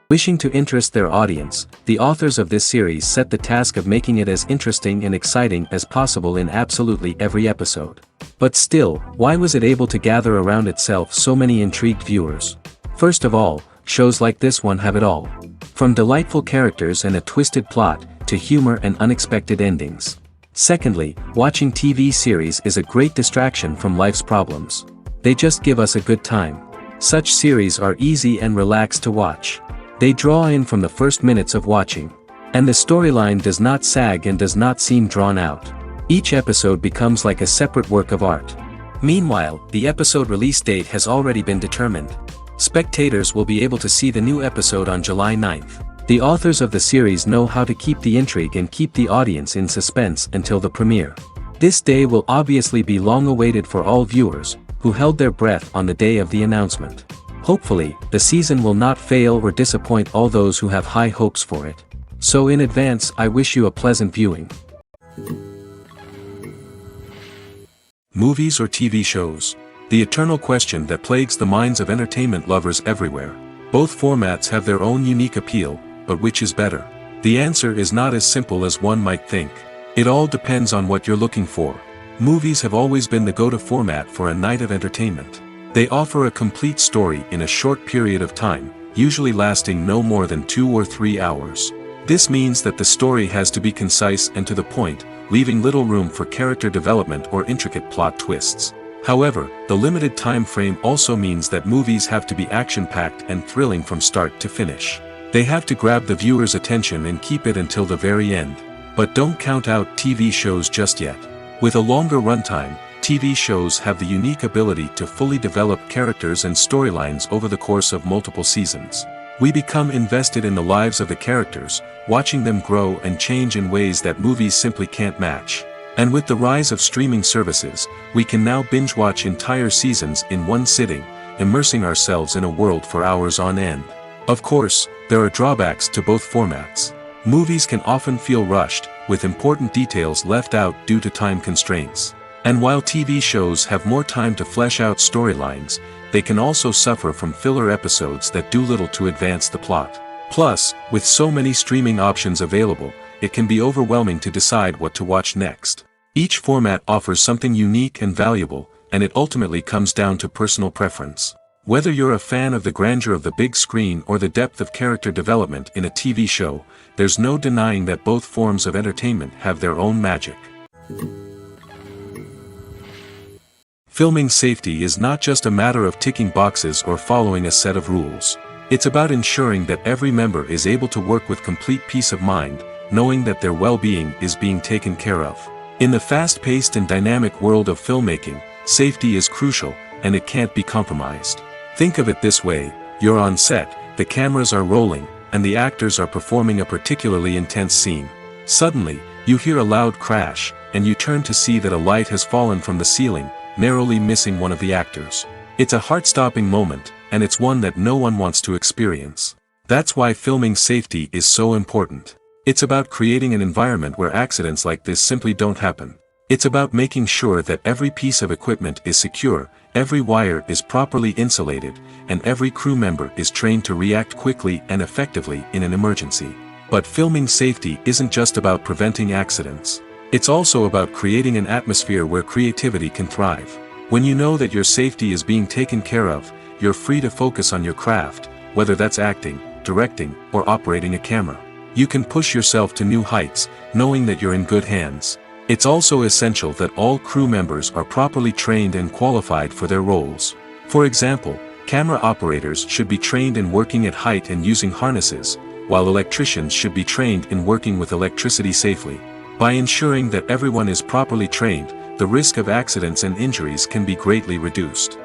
Wishing to interest their audience, the authors of this series set the task of making it as interesting and exciting as possible in absolutely every episode. But still, why was it able to gather around itself so many intrigued viewers? First of all, shows like this one have it all. From delightful characters and a twisted plot, to humor and unexpected endings. Secondly, watching TV series is a great distraction from life's problems. They just give us a good time. Such series are easy and relaxed to watch. They draw in from the first minutes of watching. And the storyline does not sag and does not seem drawn out. Each episode becomes like a separate work of art. Meanwhile, the episode release date has already been determined. Spectators will be able to see the new episode on July 9th. The authors of the series know how to keep the intrigue and keep the audience in suspense until the premiere. This day will obviously be long awaited for all viewers, who held their breath on the day of the announcement. Hopefully, the season will not fail or disappoint all those who have high hopes for it. So in advance, I wish you a pleasant viewing. Movies or TV shows? The eternal question that plagues the minds of entertainment lovers everywhere. Both formats have their own unique appeal, but which is better? The answer is not as simple as one might think. It all depends on what you're looking for. Movies have always been the go-to format for a night of entertainment. They offer a complete story in a short period of time, usually lasting no more than 2 or 3 hours. This means that the story has to be concise and to the point, leaving little room for character development or intricate plot twists. However, the limited time frame also means that movies have to be action-packed and thrilling from start to finish. They have to grab the viewer's attention and keep it until the very end. But don't count out TV shows just yet. With a longer runtime, TV shows have the unique ability to fully develop characters and storylines over the course of multiple seasons. We become invested in the lives of the characters, watching them grow and change in ways that movies simply can't match. And with the rise of streaming services, we can now binge-watch entire seasons in one sitting, immersing ourselves in a world for hours on end. Of course, there are drawbacks to both formats. Movies can often feel rushed, with important details left out due to time constraints. And while TV shows have more time to flesh out storylines, they can also suffer from filler episodes that do little to advance the plot. Plus, with so many streaming options available, it can be overwhelming to decide what to watch next. Each format offers something unique and valuable, and it ultimately comes down to personal preference. Whether you're a fan of the grandeur of the big screen or the depth of character development in a TV show, there's no denying that both forms of entertainment have their own magic. Filming safety is not just a matter of ticking boxes or following a set of rules. It's about ensuring that every member is able to work with complete peace of mind, knowing that their well-being is being taken care of. In the fast-paced and dynamic world of filmmaking, safety is crucial, and it can't be compromised. Think of it this way: you're on set, the cameras are rolling, and the actors are performing a particularly intense scene. Suddenly, you hear a loud crash, and you turn to see that a light has fallen from the ceiling, narrowly missing one of the actors. It's a heart-stopping moment, and it's one that no one wants to experience. That's why filming safety is so important. It's about creating an environment where accidents like this simply don't happen. It's about making sure that every piece of equipment is secure, every wire is properly insulated, and every crew member is trained to react quickly and effectively in an emergency. But filming safety isn't just about preventing accidents. It's also about creating an atmosphere where creativity can thrive. When you know that your safety is being taken care of, you're free to focus on your craft, whether that's acting, directing, or operating a camera. You can push yourself to new heights, knowing that you're in good hands. It's also essential that all crew members are properly trained and qualified for their roles. For example, camera operators should be trained in working at height and using harnesses, while electricians should be trained in working with electricity safely. By ensuring that everyone is properly trained, the risk of accidents and injuries can be greatly reduced.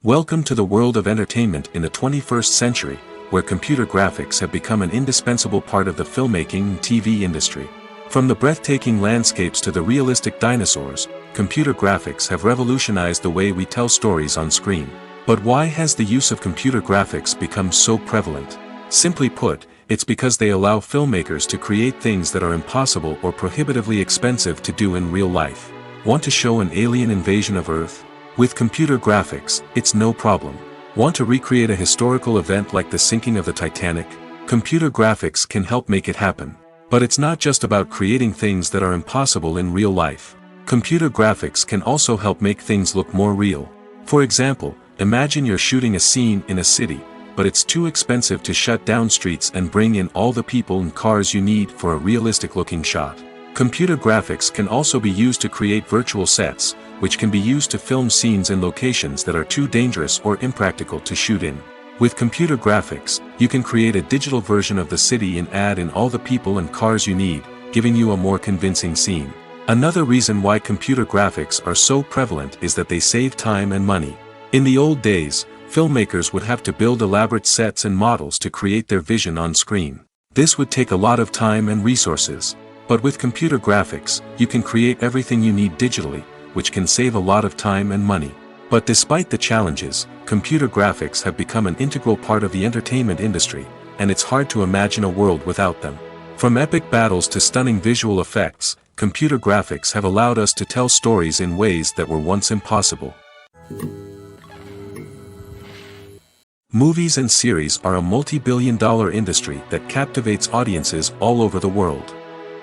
Welcome to the world of entertainment in the 21st century, where computer graphics have become an indispensable part of the filmmaking and TV industry. From the breathtaking landscapes to the realistic dinosaurs, computer graphics have revolutionized the way we tell stories on screen. But why has the use of computer graphics become so prevalent? Simply put, it's because they allow filmmakers to create things that are impossible or prohibitively expensive to do in real life. Want to show an alien invasion of Earth? With computer graphics, it's no problem. Want to recreate a historical event like the sinking of the Titanic? Computer graphics can help make it happen. But it's not just about creating things that are impossible in real life. Computer graphics can also help make things look more real. For example, imagine you're shooting a scene in a city, but it's too expensive to shut down streets and bring in all the people and cars you need for a realistic-looking shot. Computer graphics can also be used to create virtual sets, which can be used to film scenes in locations that are too dangerous or impractical to shoot in. With computer graphics, you can create a digital version of the city and add in all the people and cars you need, giving you a more convincing scene. Another reason why computer graphics are so prevalent is that they save time and money. In the old days, filmmakers would have to build elaborate sets and models to create their vision on screen. This would take a lot of time and resources. But with computer graphics, you can create everything you need digitally, which can save a lot of time and money. But despite the challenges, computer graphics have become an integral part of the entertainment industry, and it's hard to imagine a world without them. From epic battles to stunning visual effects, computer graphics have allowed us to tell stories in ways that were once impossible. Movies and series are a multi-billion-dollar industry that captivates audiences all over the world.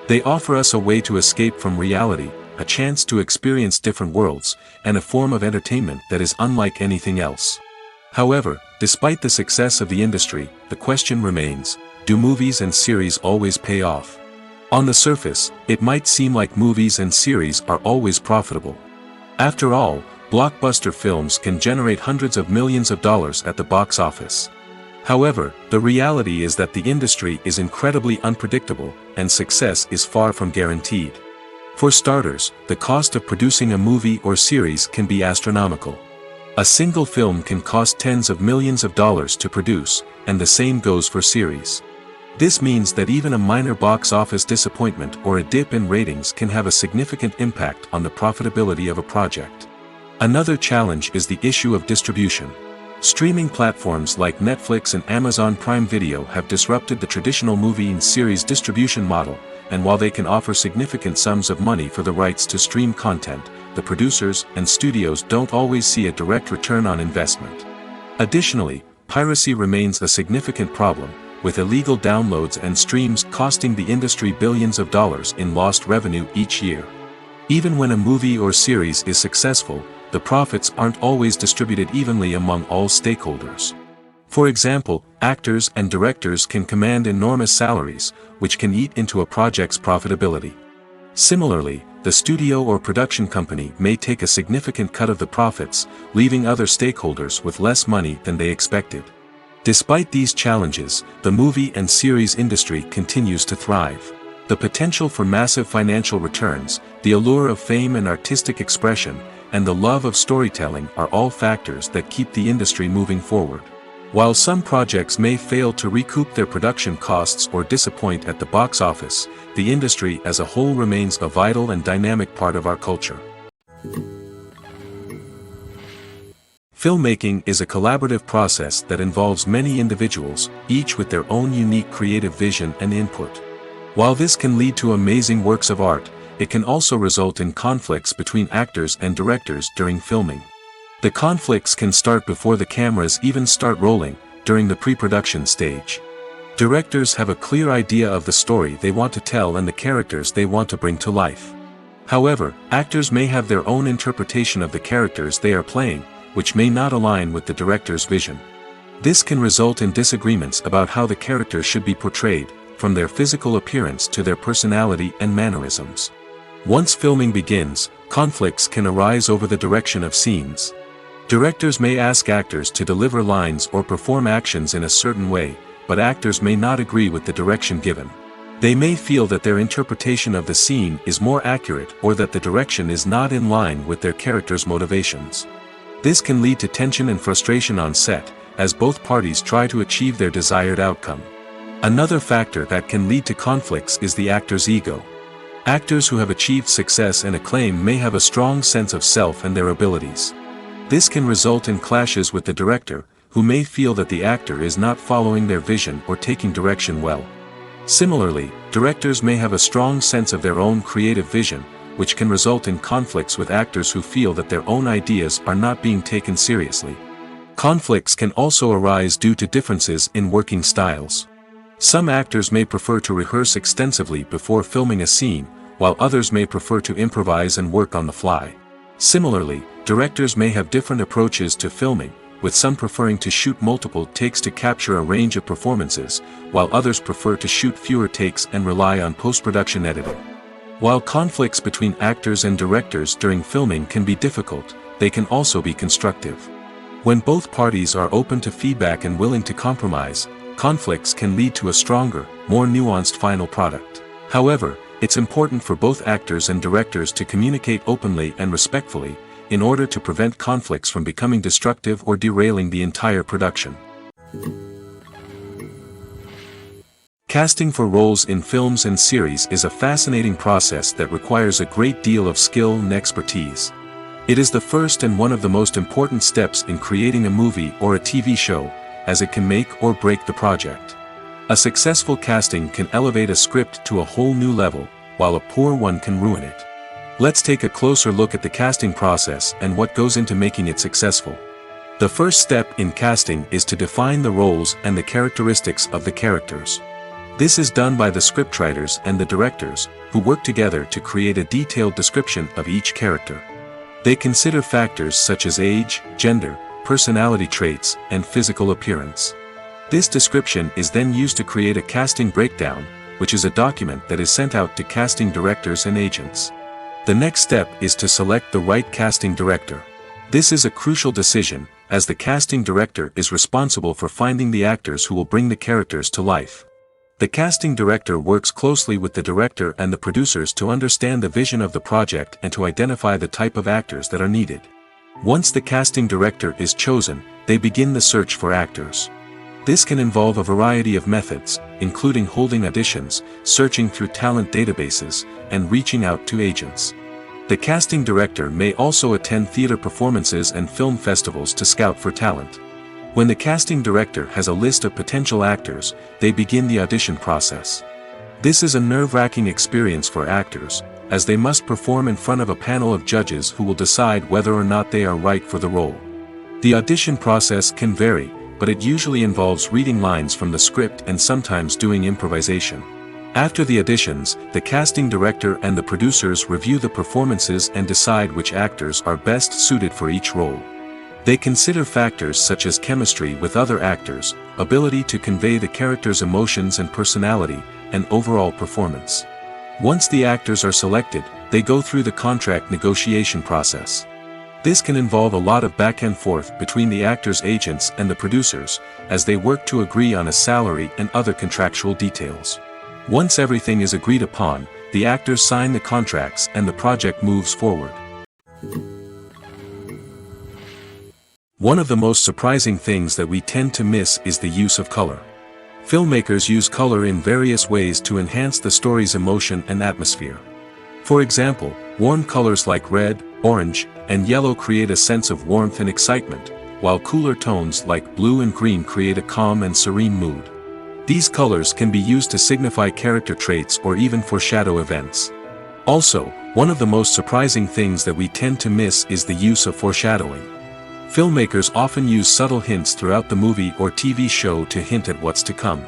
They offer us a way to escape from reality, a chance to experience different worlds, and a form of entertainment that is unlike anything else. However, despite the success of the industry, the question remains, do movies and series always pay off? On the surface, it might seem like movies and series are always profitable. After all, blockbuster films can generate hundreds of millions of dollars at the box office. However, the reality is that the industry is incredibly unpredictable, and success is far from guaranteed. For starters, the cost of producing a movie or series can be astronomical. A single film can cost tens of millions of dollars to produce, and the same goes for series. This means that even a minor box office disappointment or a dip in ratings can have a significant impact on the profitability of a project. Another challenge is the issue of distribution. Streaming platforms like Netflix and Amazon Prime Video have disrupted the traditional movie and series distribution model, and while they can offer significant sums of money for the rights to stream content, the producers and studios don't always see a direct return on investment. Additionally, piracy remains a significant problem, with illegal downloads and streams costing the industry billions of dollars in lost revenue each year. Even when a movie or series is successful, the profits aren't always distributed evenly among all stakeholders. For example, actors and directors can command enormous salaries, which can eat into a project's profitability. Similarly, the studio or production company may take a significant cut of the profits, leaving other stakeholders with less money than they expected. Despite these challenges, the movie and series industry continues to thrive. The potential for massive financial returns, the allure of fame and artistic expression, and the love of storytelling are all factors that keep the industry moving forward. While some projects may fail to recoup their production costs or disappoint at the box office, the industry as a whole remains a vital and dynamic part of our culture. Filmmaking is a collaborative process that involves many individuals, each with their own unique creative vision and input. While this can lead to amazing works of art, it can also result in conflicts between actors and directors during filming. The conflicts can start before the cameras even start rolling, during the pre-production stage. Directors have a clear idea of the story they want to tell and the characters they want to bring to life. However, actors may have their own interpretation of the characters they are playing, which may not align with the director's vision. This can result in disagreements about how the characters should be portrayed, from their physical appearance to their personality and mannerisms. Once filming begins, conflicts can arise over the direction of scenes. Directors may ask actors to deliver lines or perform actions in a certain way, but actors may not agree with the direction given. They may feel that their interpretation of the scene is more accurate or that the direction is not in line with their character's motivations. This can lead to tension and frustration on set, as both parties try to achieve their desired outcome. Another factor that can lead to conflicts is the actor's ego. Actors who have achieved success and acclaim may have a strong sense of self and their abilities. This can result in clashes with the director, who may feel that the actor is not following their vision or taking direction well. Similarly, directors may have a strong sense of their own creative vision, which can result in conflicts with actors who feel that their own ideas are not being taken seriously. Conflicts can also arise due to differences in working styles. Some actors may prefer to rehearse extensively before filming a scene, while others may prefer to improvise and work on the fly. Similarly, directors may have different approaches to filming, with some preferring to shoot multiple takes to capture a range of performances, while others prefer to shoot fewer takes and rely on post-production editing. While conflicts between actors and directors during filming can be difficult, they can also be constructive. When both parties are open to feedback and willing to compromise, conflicts can lead to a stronger, more nuanced final product. However, it's important for both actors and directors to communicate openly and respectfully, in order to prevent conflicts from becoming destructive or derailing the entire production. Casting for roles in films and series is a fascinating process that requires a great deal of skill and expertise. It is the first and one of the most important steps in creating a movie or a TV show, as it can make or break the project. A successful casting can elevate a script to a whole new level, while a poor one can ruin it. Let's take a closer look at the casting process and what goes into making it successful. The first step in casting is to define the roles and the characteristics of the characters. This is done by the scriptwriters and the directors, who work together to create a detailed description of each character. They consider factors such as age, gender, personality traits, and physical appearance. This description is then used to create a casting breakdown, which is a document that is sent out to casting directors and agents. The next step is to select the right casting director. This is a crucial decision, as the casting director is responsible for finding the actors who will bring the characters to life. The casting director works closely with the director and the producers to understand the vision of the project and to identify the type of actors that are needed. Once the casting director is chosen, they begin the search for actors. This can involve a variety of methods, including holding auditions, searching through talent databases, and reaching out to agents. The casting director may also attend theater performances and film festivals to scout for talent. When the casting director has a list of potential actors, they begin the audition process. This is a nerve-wracking experience for actors, as they must perform in front of a panel of judges who will decide whether or not they are right for the role. The audition process can vary, but it usually involves reading lines from the script and sometimes doing improvisation. After the auditions, the casting director and the producers review the performances and decide which actors are best suited for each role. They consider factors such as chemistry with other actors, ability to convey the character's emotions and personality, and overall performance. Once the actors are selected, they go through the contract negotiation process. This can involve a lot of back and forth between the actors' agents and the producers, as they work to agree on a salary and other contractual details. Once everything is agreed upon, the actors sign the contracts and the project moves forward. One of the most surprising things that we tend to miss is the use of color. Filmmakers use color in various ways to enhance the story's emotion and atmosphere. For example, warm colors like red, orange, and yellow create a sense of warmth and excitement, while cooler tones like blue and green create a calm and serene mood. These colors can be used to signify character traits or even foreshadow events. Also, one of the most surprising things that we tend to miss is the use of foreshadowing. Filmmakers often use subtle hints throughout the movie or TV show to hint at what's to come.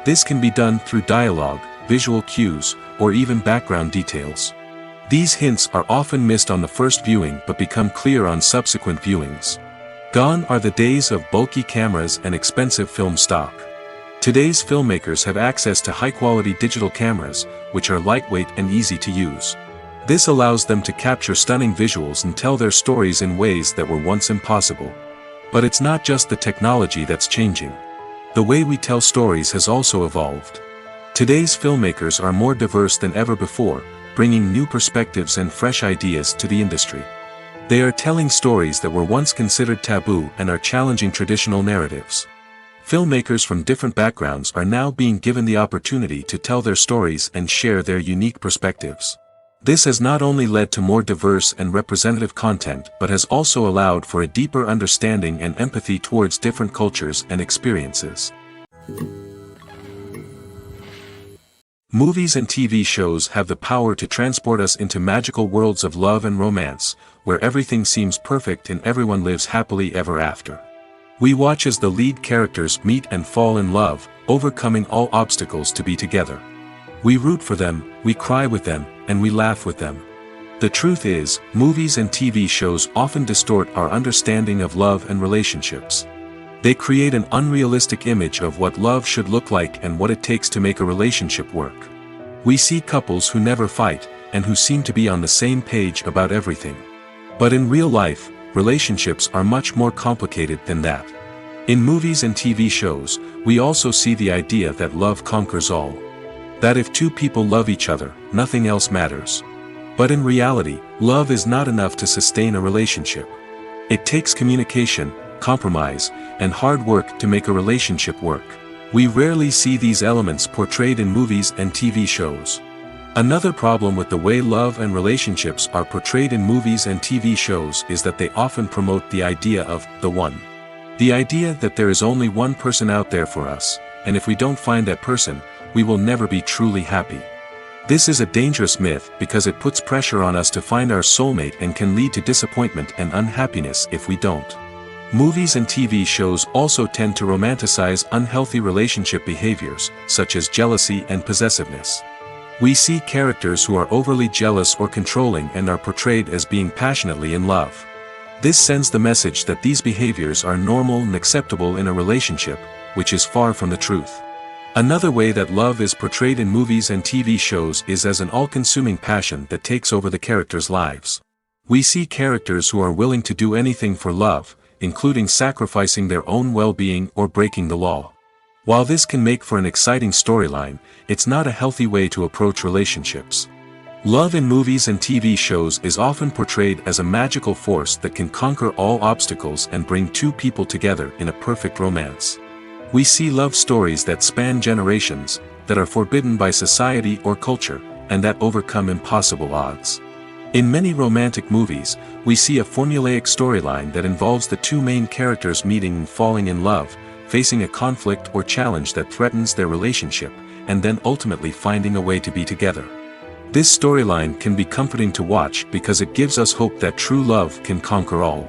This can be done through dialogue, visual cues, or even background details. These hints are often missed on the first viewing but become clear on subsequent viewings. Gone are the days of bulky cameras and expensive film stock. Today's filmmakers have access to high-quality digital cameras, which are lightweight and easy to use. This allows them to capture stunning visuals and tell their stories in ways that were once impossible. But it's not just the technology that's changing. The way we tell stories has also evolved. Today's filmmakers are more diverse than ever before, bringing new perspectives and fresh ideas to the industry. They are telling stories that were once considered taboo and are challenging traditional narratives. Filmmakers from different backgrounds are now being given the opportunity to tell their stories and share their unique perspectives. This has not only led to more diverse and representative content but has also allowed for a deeper understanding and empathy towards different cultures and experiences. Movies and TV shows have the power to transport us into magical worlds of love and romance, where everything seems perfect and everyone lives happily ever after. We watch as the lead characters meet and fall in love, overcoming all obstacles to be together. We root for them, we cry with them, and we laugh with them. The truth is, movies and TV shows often distort our understanding of love and relationships. They create an unrealistic image of what love should look like and what it takes to make a relationship work. We see couples who never fight, and who seem to be on the same page about everything. But in real life, relationships are much more complicated than that. In movies and TV shows, we also see the idea that love conquers all. That if two people love each other, nothing else matters. But in reality, love is not enough to sustain a relationship. It takes communication, compromise, and hard work to make a relationship work. We rarely see these elements portrayed in movies and TV shows. Another problem with the way love and relationships are portrayed in movies and TV shows is that they often promote the idea of the one. The idea that there is only one person out there for us, and if we don't find that person, we will never be truly happy. This is a dangerous myth because it puts pressure on us to find our soulmate and can lead to disappointment and unhappiness if we don't. Movies and TV shows also tend to romanticize unhealthy relationship behaviors, such as jealousy and possessiveness. We see characters who are overly jealous or controlling and are portrayed as being passionately in love. This sends the message that these behaviors are normal and acceptable in a relationship, which is far from the truth. Another way that love is portrayed in movies and TV shows is as an all-consuming passion that takes over the characters' lives. We see characters who are willing to do anything for love, including sacrificing their own well-being or breaking the law. While this can make for an exciting storyline, it's not a healthy way to approach relationships. Love in movies and TV shows is often portrayed as a magical force that can conquer all obstacles and bring two people together in a perfect romance. We see love stories that span generations, that are forbidden by society or culture, and that overcome impossible odds. In many romantic movies, we see a formulaic storyline that involves the two main characters meeting and falling in love, facing a conflict or challenge that threatens their relationship, and then ultimately finding a way to be together. This storyline can be comforting to watch because it gives us hope that true love can conquer all.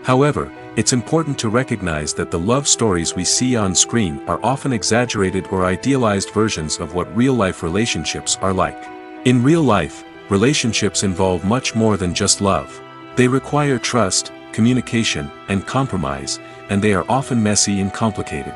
However, it's important to recognize that the love stories we see on screen are often exaggerated or idealized versions of what real-life relationships are like. In real life, relationships involve much more than just love. They require trust, communication, and compromise, and they are often messy and complicated.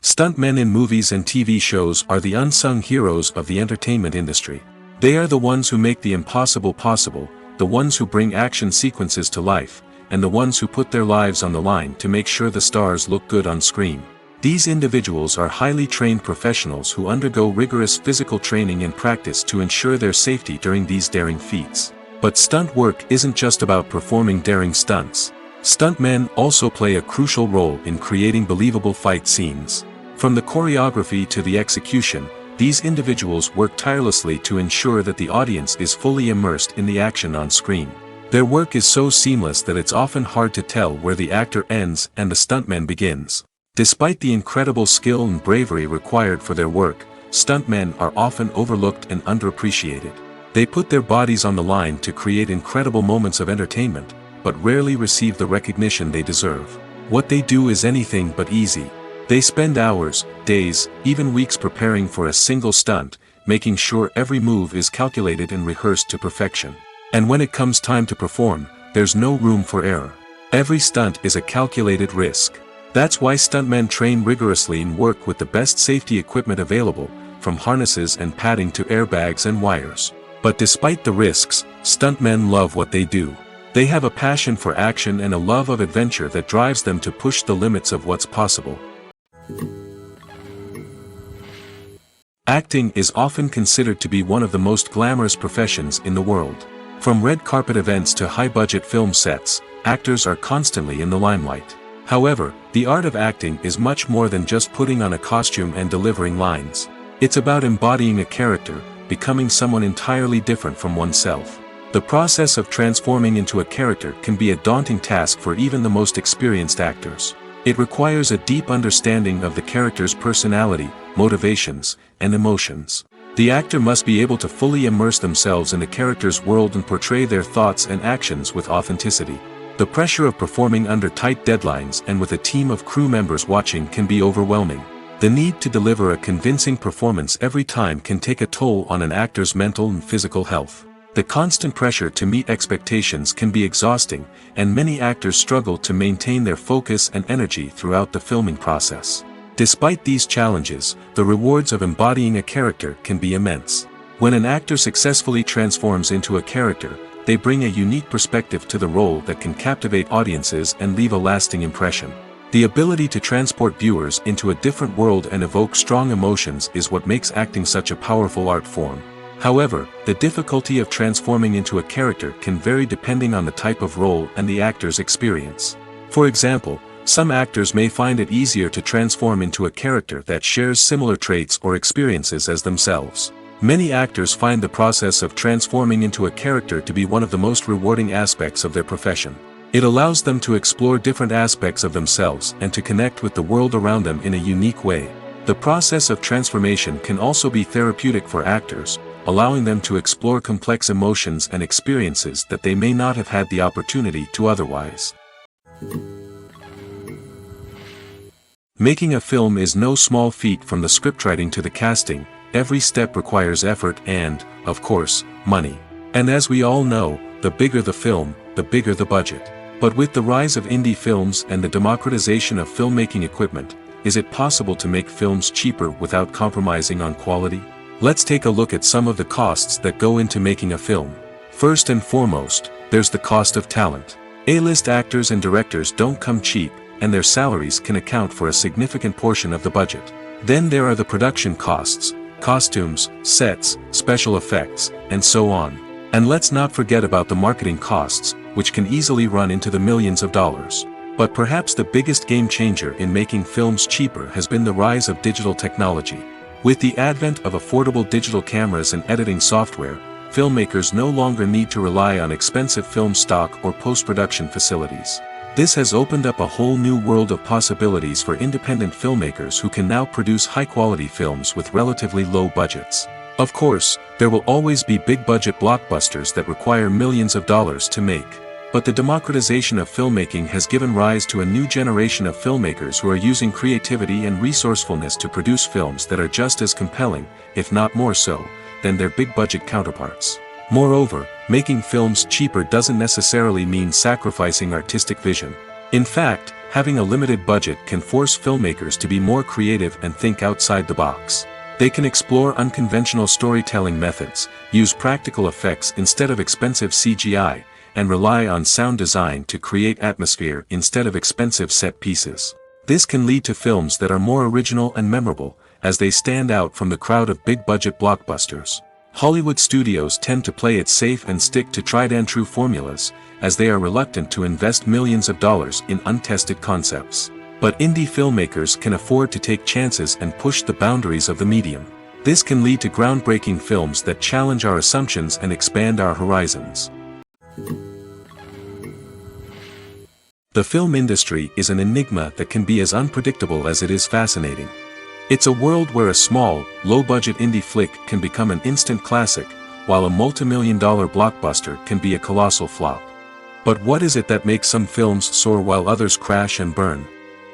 Stuntmen in movies and TV shows are the unsung heroes of the entertainment industry. They are the ones who make the impossible possible, the ones who bring action sequences to life, and the ones who put their lives on the line to make sure the stars look good on screen. These individuals are highly trained professionals who undergo rigorous physical training and practice to ensure their safety during these daring feats. But stunt work isn't just about performing daring stunts. Stuntmen also play a crucial role in creating believable fight scenes. From the choreography to the execution, these individuals work tirelessly to ensure that the audience is fully immersed in the action on screen. Their work is so seamless that it's often hard to tell where the actor ends and the stuntman begins. Despite the incredible skill and bravery required for their work, stuntmen are often overlooked and underappreciated. They put their bodies on the line to create incredible moments of entertainment, but rarely receive the recognition they deserve. What they do is anything but easy. They spend hours, days, even weeks preparing for a single stunt, making sure every move is calculated and rehearsed to perfection. And when it comes time to perform, there's no room for error. Every stunt is a calculated risk. That's why stuntmen train rigorously and work with the best safety equipment available, from harnesses and padding to airbags and wires. But despite the risks, stuntmen love what they do. They have a passion for action and a love of adventure that drives them to push the limits of what's possible. Acting is often considered to be one of the most glamorous professions in the world. From red carpet events to high-budget film sets, actors are constantly in the limelight. However, the art of acting is much more than just putting on a costume and delivering lines. It's about embodying a character, becoming someone entirely different from oneself. The process of transforming into a character can be a daunting task for even the most experienced actors. It requires a deep understanding of the character's personality, motivations, and emotions. The actor must be able to fully immerse themselves in the character's world and portray their thoughts and actions with authenticity. The pressure of performing under tight deadlines and with a team of crew members watching can be overwhelming. The need to deliver a convincing performance every time can take a toll on an actor's mental and physical health. The constant pressure to meet expectations can be exhausting, and many actors struggle to maintain their focus and energy throughout the filming process. Despite these challenges, the rewards of embodying a character can be immense. When an actor successfully transforms into a character, they bring a unique perspective to the role that can captivate audiences and leave a lasting impression. The ability to transport viewers into a different world and evoke strong emotions is what makes acting such a powerful art form. However, the difficulty of transforming into a character can vary depending on the type of role and the actor's experience. For example, some actors may find it easier to transform into a character that shares similar traits or experiences as themselves. Many actors find the process of transforming into a character to be one of the most rewarding aspects of their profession. It allows them to explore different aspects of themselves and to connect with the world around them in a unique way. The process of transformation can also be therapeutic for actors, allowing them to explore complex emotions and experiences that they may not have had the opportunity to otherwise. Making a film is no small feat. From the scriptwriting to the casting, every step requires effort and, of course, money. And as we all know, the bigger the film, the bigger the budget. But with the rise of indie films and the democratization of filmmaking equipment, is it possible to make films cheaper without compromising on quality? Let's take a look at some of the costs that go into making a film. First and foremost, there's the cost of talent. A-list actors and directors don't come cheap, and their salaries can account for a significant portion of the budget. Then there are the production costs, costumes, sets, special effects, and so on. And let's not forget about the marketing costs, which can easily run into the millions of dollars. But perhaps the biggest game changer in making films cheaper has been the rise of digital technology. With the advent of affordable digital cameras and editing software, filmmakers no longer need to rely on expensive film stock or post-production facilities. This has opened up a whole new world of possibilities for independent filmmakers who can now produce high-quality films with relatively low budgets. Of course, there will always be big-budget blockbusters that require millions of dollars to make. But the democratization of filmmaking has given rise to a new generation of filmmakers who are using creativity and resourcefulness to produce films that are just as compelling, if not more so, than their big-budget counterparts. Moreover, making films cheaper doesn't necessarily mean sacrificing artistic vision. In fact, having a limited budget can force filmmakers to be more creative and think outside the box. They can explore unconventional storytelling methods, use practical effects instead of expensive CGI, and rely on sound design to create atmosphere instead of expensive set pieces. This can lead to films that are more original and memorable, as they stand out from the crowd of big-budget blockbusters. Hollywood studios tend to play it safe and stick to tried-and-true formulas, as they are reluctant to invest millions of dollars in untested concepts. But indie filmmakers can afford to take chances and push the boundaries of the medium. This can lead to groundbreaking films that challenge our assumptions and expand our horizons. The film industry is an enigma that can be as unpredictable as it is fascinating. It's a world where a small, low-budget indie flick can become an instant classic, while a multi-million-dollar blockbuster can be a colossal flop. But what is it that makes some films soar while others crash and burn?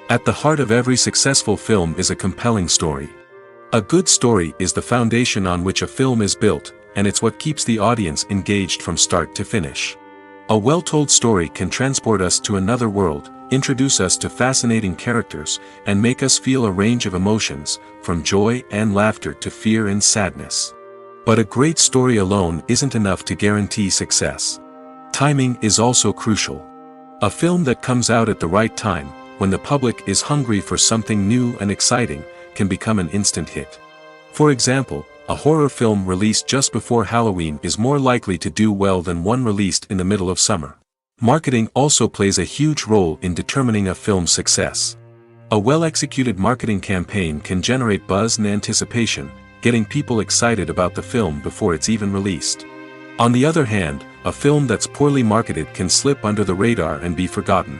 At the heart of every successful film is a compelling story. A good story is the foundation on which a film is built, and it's what keeps the audience engaged from start to finish. A well-told story can transport us to another world, introduce us to fascinating characters, and make us feel a range of emotions, from joy and laughter to fear and sadness. But a great story alone isn't enough to guarantee success. Timing is also crucial. A film that comes out at the right time, when the public is hungry for something new and exciting, can become an instant hit. For example, a horror film released just before Halloween is more likely to do well than one released in the middle of summer. Marketing also plays a huge role in determining a film's success. A well-executed marketing campaign can generate buzz and anticipation, getting people excited about the film before it's even released. On the other hand, a film that's poorly marketed can slip under the radar and be forgotten.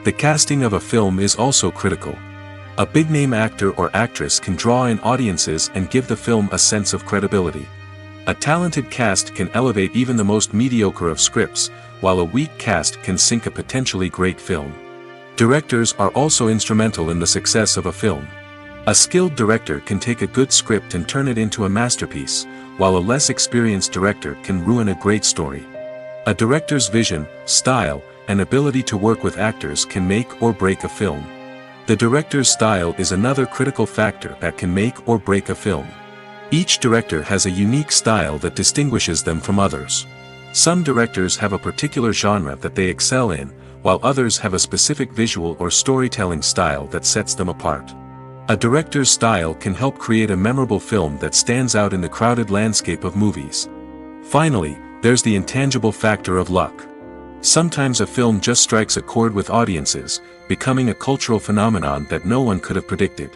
The casting of a film is also critical. A big-name actor or actress can draw in audiences and give the film a sense of credibility. A talented cast can elevate even the most mediocre of scripts, while a weak cast can sink a potentially great film. Directors are also instrumental in the success of a film. A skilled director can take a good script and turn it into a masterpiece, while a less experienced director can ruin a great story. A director's vision, style, and ability to work with actors can make or break a film. The director's style is another critical factor that can make or break a film. Each director has a unique style that distinguishes them from others. Some directors have a particular genre that they excel in, while others have a specific visual or storytelling style that sets them apart. A director's style can help create a memorable film that stands out in the crowded landscape of movies. Finally, there's the intangible factor of luck. Sometimes a film just strikes a chord with audiences, becoming a cultural phenomenon that no one could have predicted.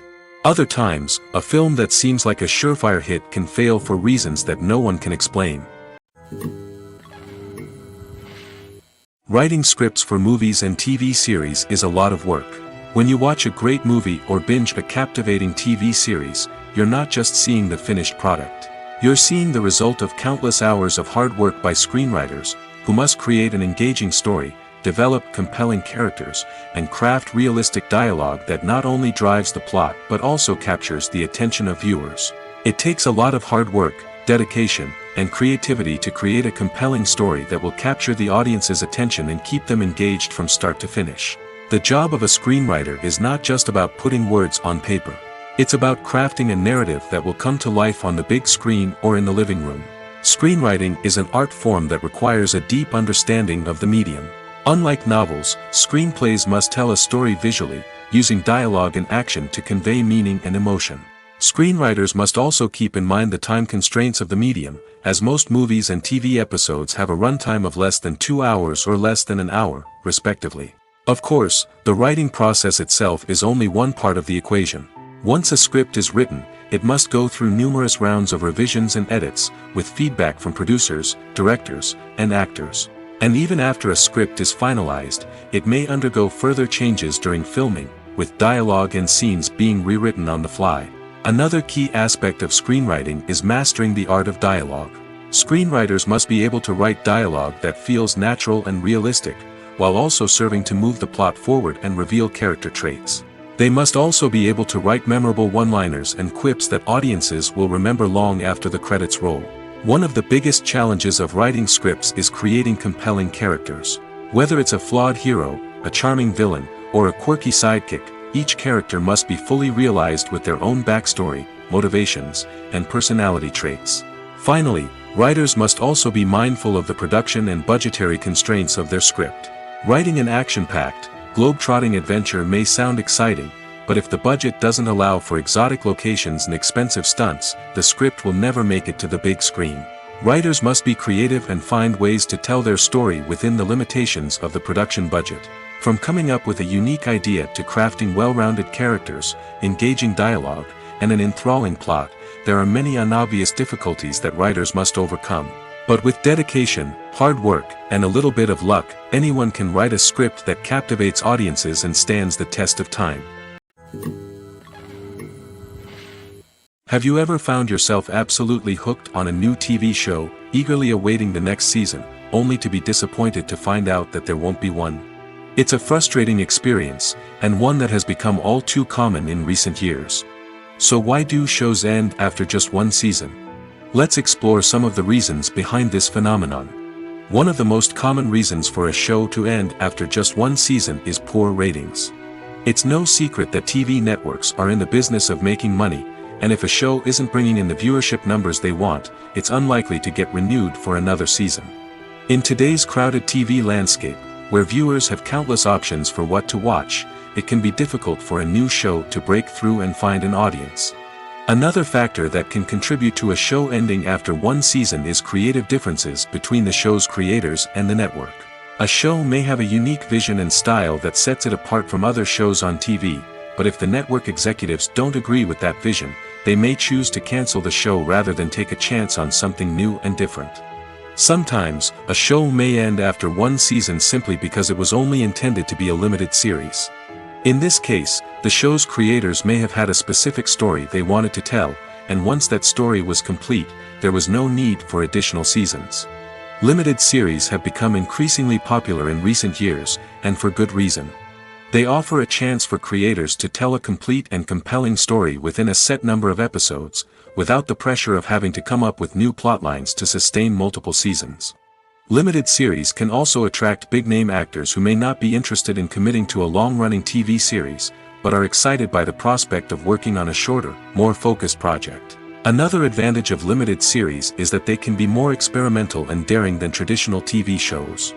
Other times, a film that seems like a surefire hit can fail for reasons that no one can explain. Writing scripts for movies and TV series is a lot of work. When you watch a great movie or binge a captivating TV series, you're not just seeing the finished product. You're seeing the result of countless hours of hard work by screenwriters, who must create an engaging story, develop compelling characters, and craft realistic dialogue that not only drives the plot but also captures the attention of viewers. It takes a lot of hard work, dedication, and creativity to create a compelling story that will capture the audience's attention and keep them engaged from start to finish. The job of a screenwriter is not just about putting words on paper. It's about crafting a narrative that will come to life on the big screen or in the living room. Screenwriting is an art form that requires a deep understanding of the medium. Unlike novels, screenplays must tell a story visually, using dialogue and action to convey meaning and emotion. Screenwriters must also keep in mind the time constraints of the medium, as most movies and TV episodes have a runtime of less than 2 hours or less than an hour, respectively. Of course, the writing process itself is only one part of the equation. Once a script is written, it must go through numerous rounds of revisions and edits, with feedback from producers, directors, and actors. And even after a script is finalized, it may undergo further changes during filming, with dialogue and scenes being rewritten on the fly. Another key aspect of screenwriting is mastering the art of dialogue. Screenwriters must be able to write dialogue that feels natural and realistic, while also serving to move the plot forward and reveal character traits. They must also be able to write memorable one-liners and quips that audiences will remember long after the credits roll. One of the biggest challenges of writing scripts is creating compelling characters. Whether it's a flawed hero, a charming villain, or a quirky sidekick, each character must be fully realized with their own backstory, motivations, and personality traits. Finally, writers must also be mindful of the production and budgetary constraints of their script. Writing an action-packed, globe-trotting adventure may sound exciting, but if the budget doesn't allow for exotic locations and expensive stunts, the script will never make it to the big screen. Writers must be creative and find ways to tell their story within the limitations of the production budget. From coming up with a unique idea to crafting well-rounded characters, engaging dialogue, and an enthralling plot, there are many unobvious difficulties that writers must overcome. But with dedication, hard work, and a little bit of luck, anyone can write a script that captivates audiences and stands the test of time. Have you ever found yourself absolutely hooked on a new TV show, eagerly awaiting the next season, only to be disappointed to find out that there won't be one? It's a frustrating experience, and one that has become all too common in recent years. So why do shows end after just one season? Let's explore some of the reasons behind this phenomenon. One of the most common reasons for a show to end after just one season is poor ratings. It's no secret that TV networks are in the business of making money, and if a show isn't bringing in the viewership numbers they want, it's unlikely to get renewed for another season. In today's crowded TV landscape, where viewers have countless options for what to watch, it can be difficult for a new show to break through and find an audience. Another factor that can contribute to a show ending after one season is creative differences between the show's creators and the network. A show may have a unique vision and style that sets it apart from other shows on TV, but if the network executives don't agree with that vision, they may choose to cancel the show rather than take a chance on something new and different. Sometimes, a show may end after one season simply because it was only intended to be a limited series. In this case, the show's creators may have had a specific story they wanted to tell, and once that story was complete, there was no need for additional seasons. Limited series have become increasingly popular in recent years, and for good reason. They offer a chance for creators to tell a complete and compelling story within a set number of episodes, without the pressure of having to come up with new plotlines to sustain multiple seasons. Limited series can also attract big-name actors who may not be interested in committing to a long-running TV series, but are excited by the prospect of working on a shorter, more focused project. Another advantage of limited series is that they can be more experimental and daring than traditional TV shows.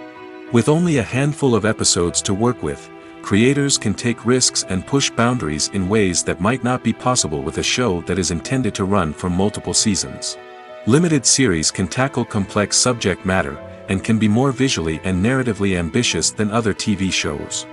With only a handful of episodes to work with, creators can take risks and push boundaries in ways that might not be possible with a show that is intended to run for multiple seasons. Limited series can tackle complex subject matter, and can be more visually and narratively ambitious than other TV shows.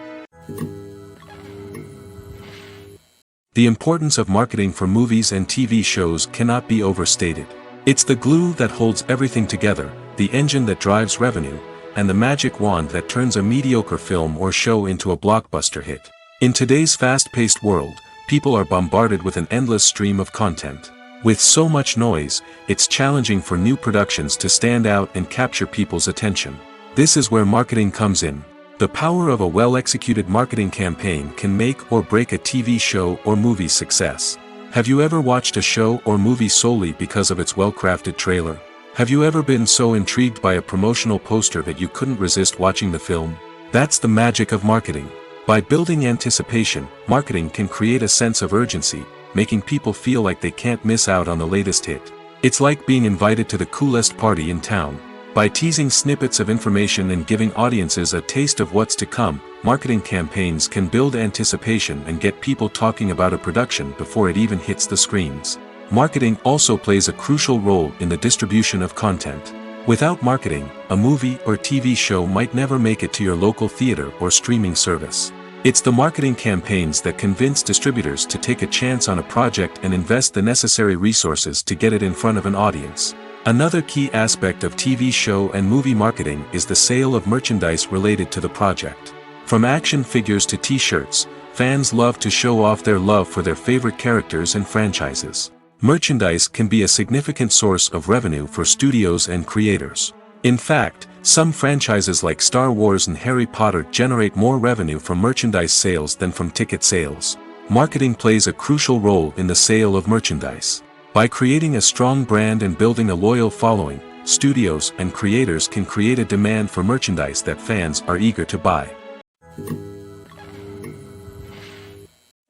The importance of marketing for movies and TV shows cannot be overstated. It's the glue that holds everything together, the engine that drives revenue, and the magic wand that turns a mediocre film or show into a blockbuster hit. In today's fast-paced world, people are bombarded with an endless stream of content. With so much noise, it's challenging for new productions to stand out and capture people's attention. This is where marketing comes in. The power of a well-executed marketing campaign can make or break a TV show or movie's success. Have you ever watched a show or movie solely because of its well-crafted trailer? Have you ever been so intrigued by a promotional poster that you couldn't resist watching the film? That's the magic of marketing. By building anticipation, marketing can create a sense of urgency, making people feel like they can't miss out on the latest hit. It's like being invited to the coolest party in town. By teasing snippets of information and giving audiences a taste of what's to come, marketing campaigns can build anticipation and get people talking about a production before it even hits the screens. Marketing also plays a crucial role in the distribution of content. Without marketing, a movie or TV show might never make it to your local theater or streaming service. It's the marketing campaigns that convince distributors to take a chance on a project and invest the necessary resources to get it in front of an audience. Another key aspect of TV show and movie marketing is the sale of merchandise related to the project. From action figures to t-shirts, fans love to show off their love for their favorite characters and franchises. Merchandise can be a significant source of revenue for studios and creators. In fact, some franchises like Star Wars and Harry Potter generate more revenue from merchandise sales than from ticket sales. Marketing plays a crucial role in the sale of merchandise. By creating a strong brand and building a loyal following, studios and creators can create a demand for merchandise that fans are eager to buy.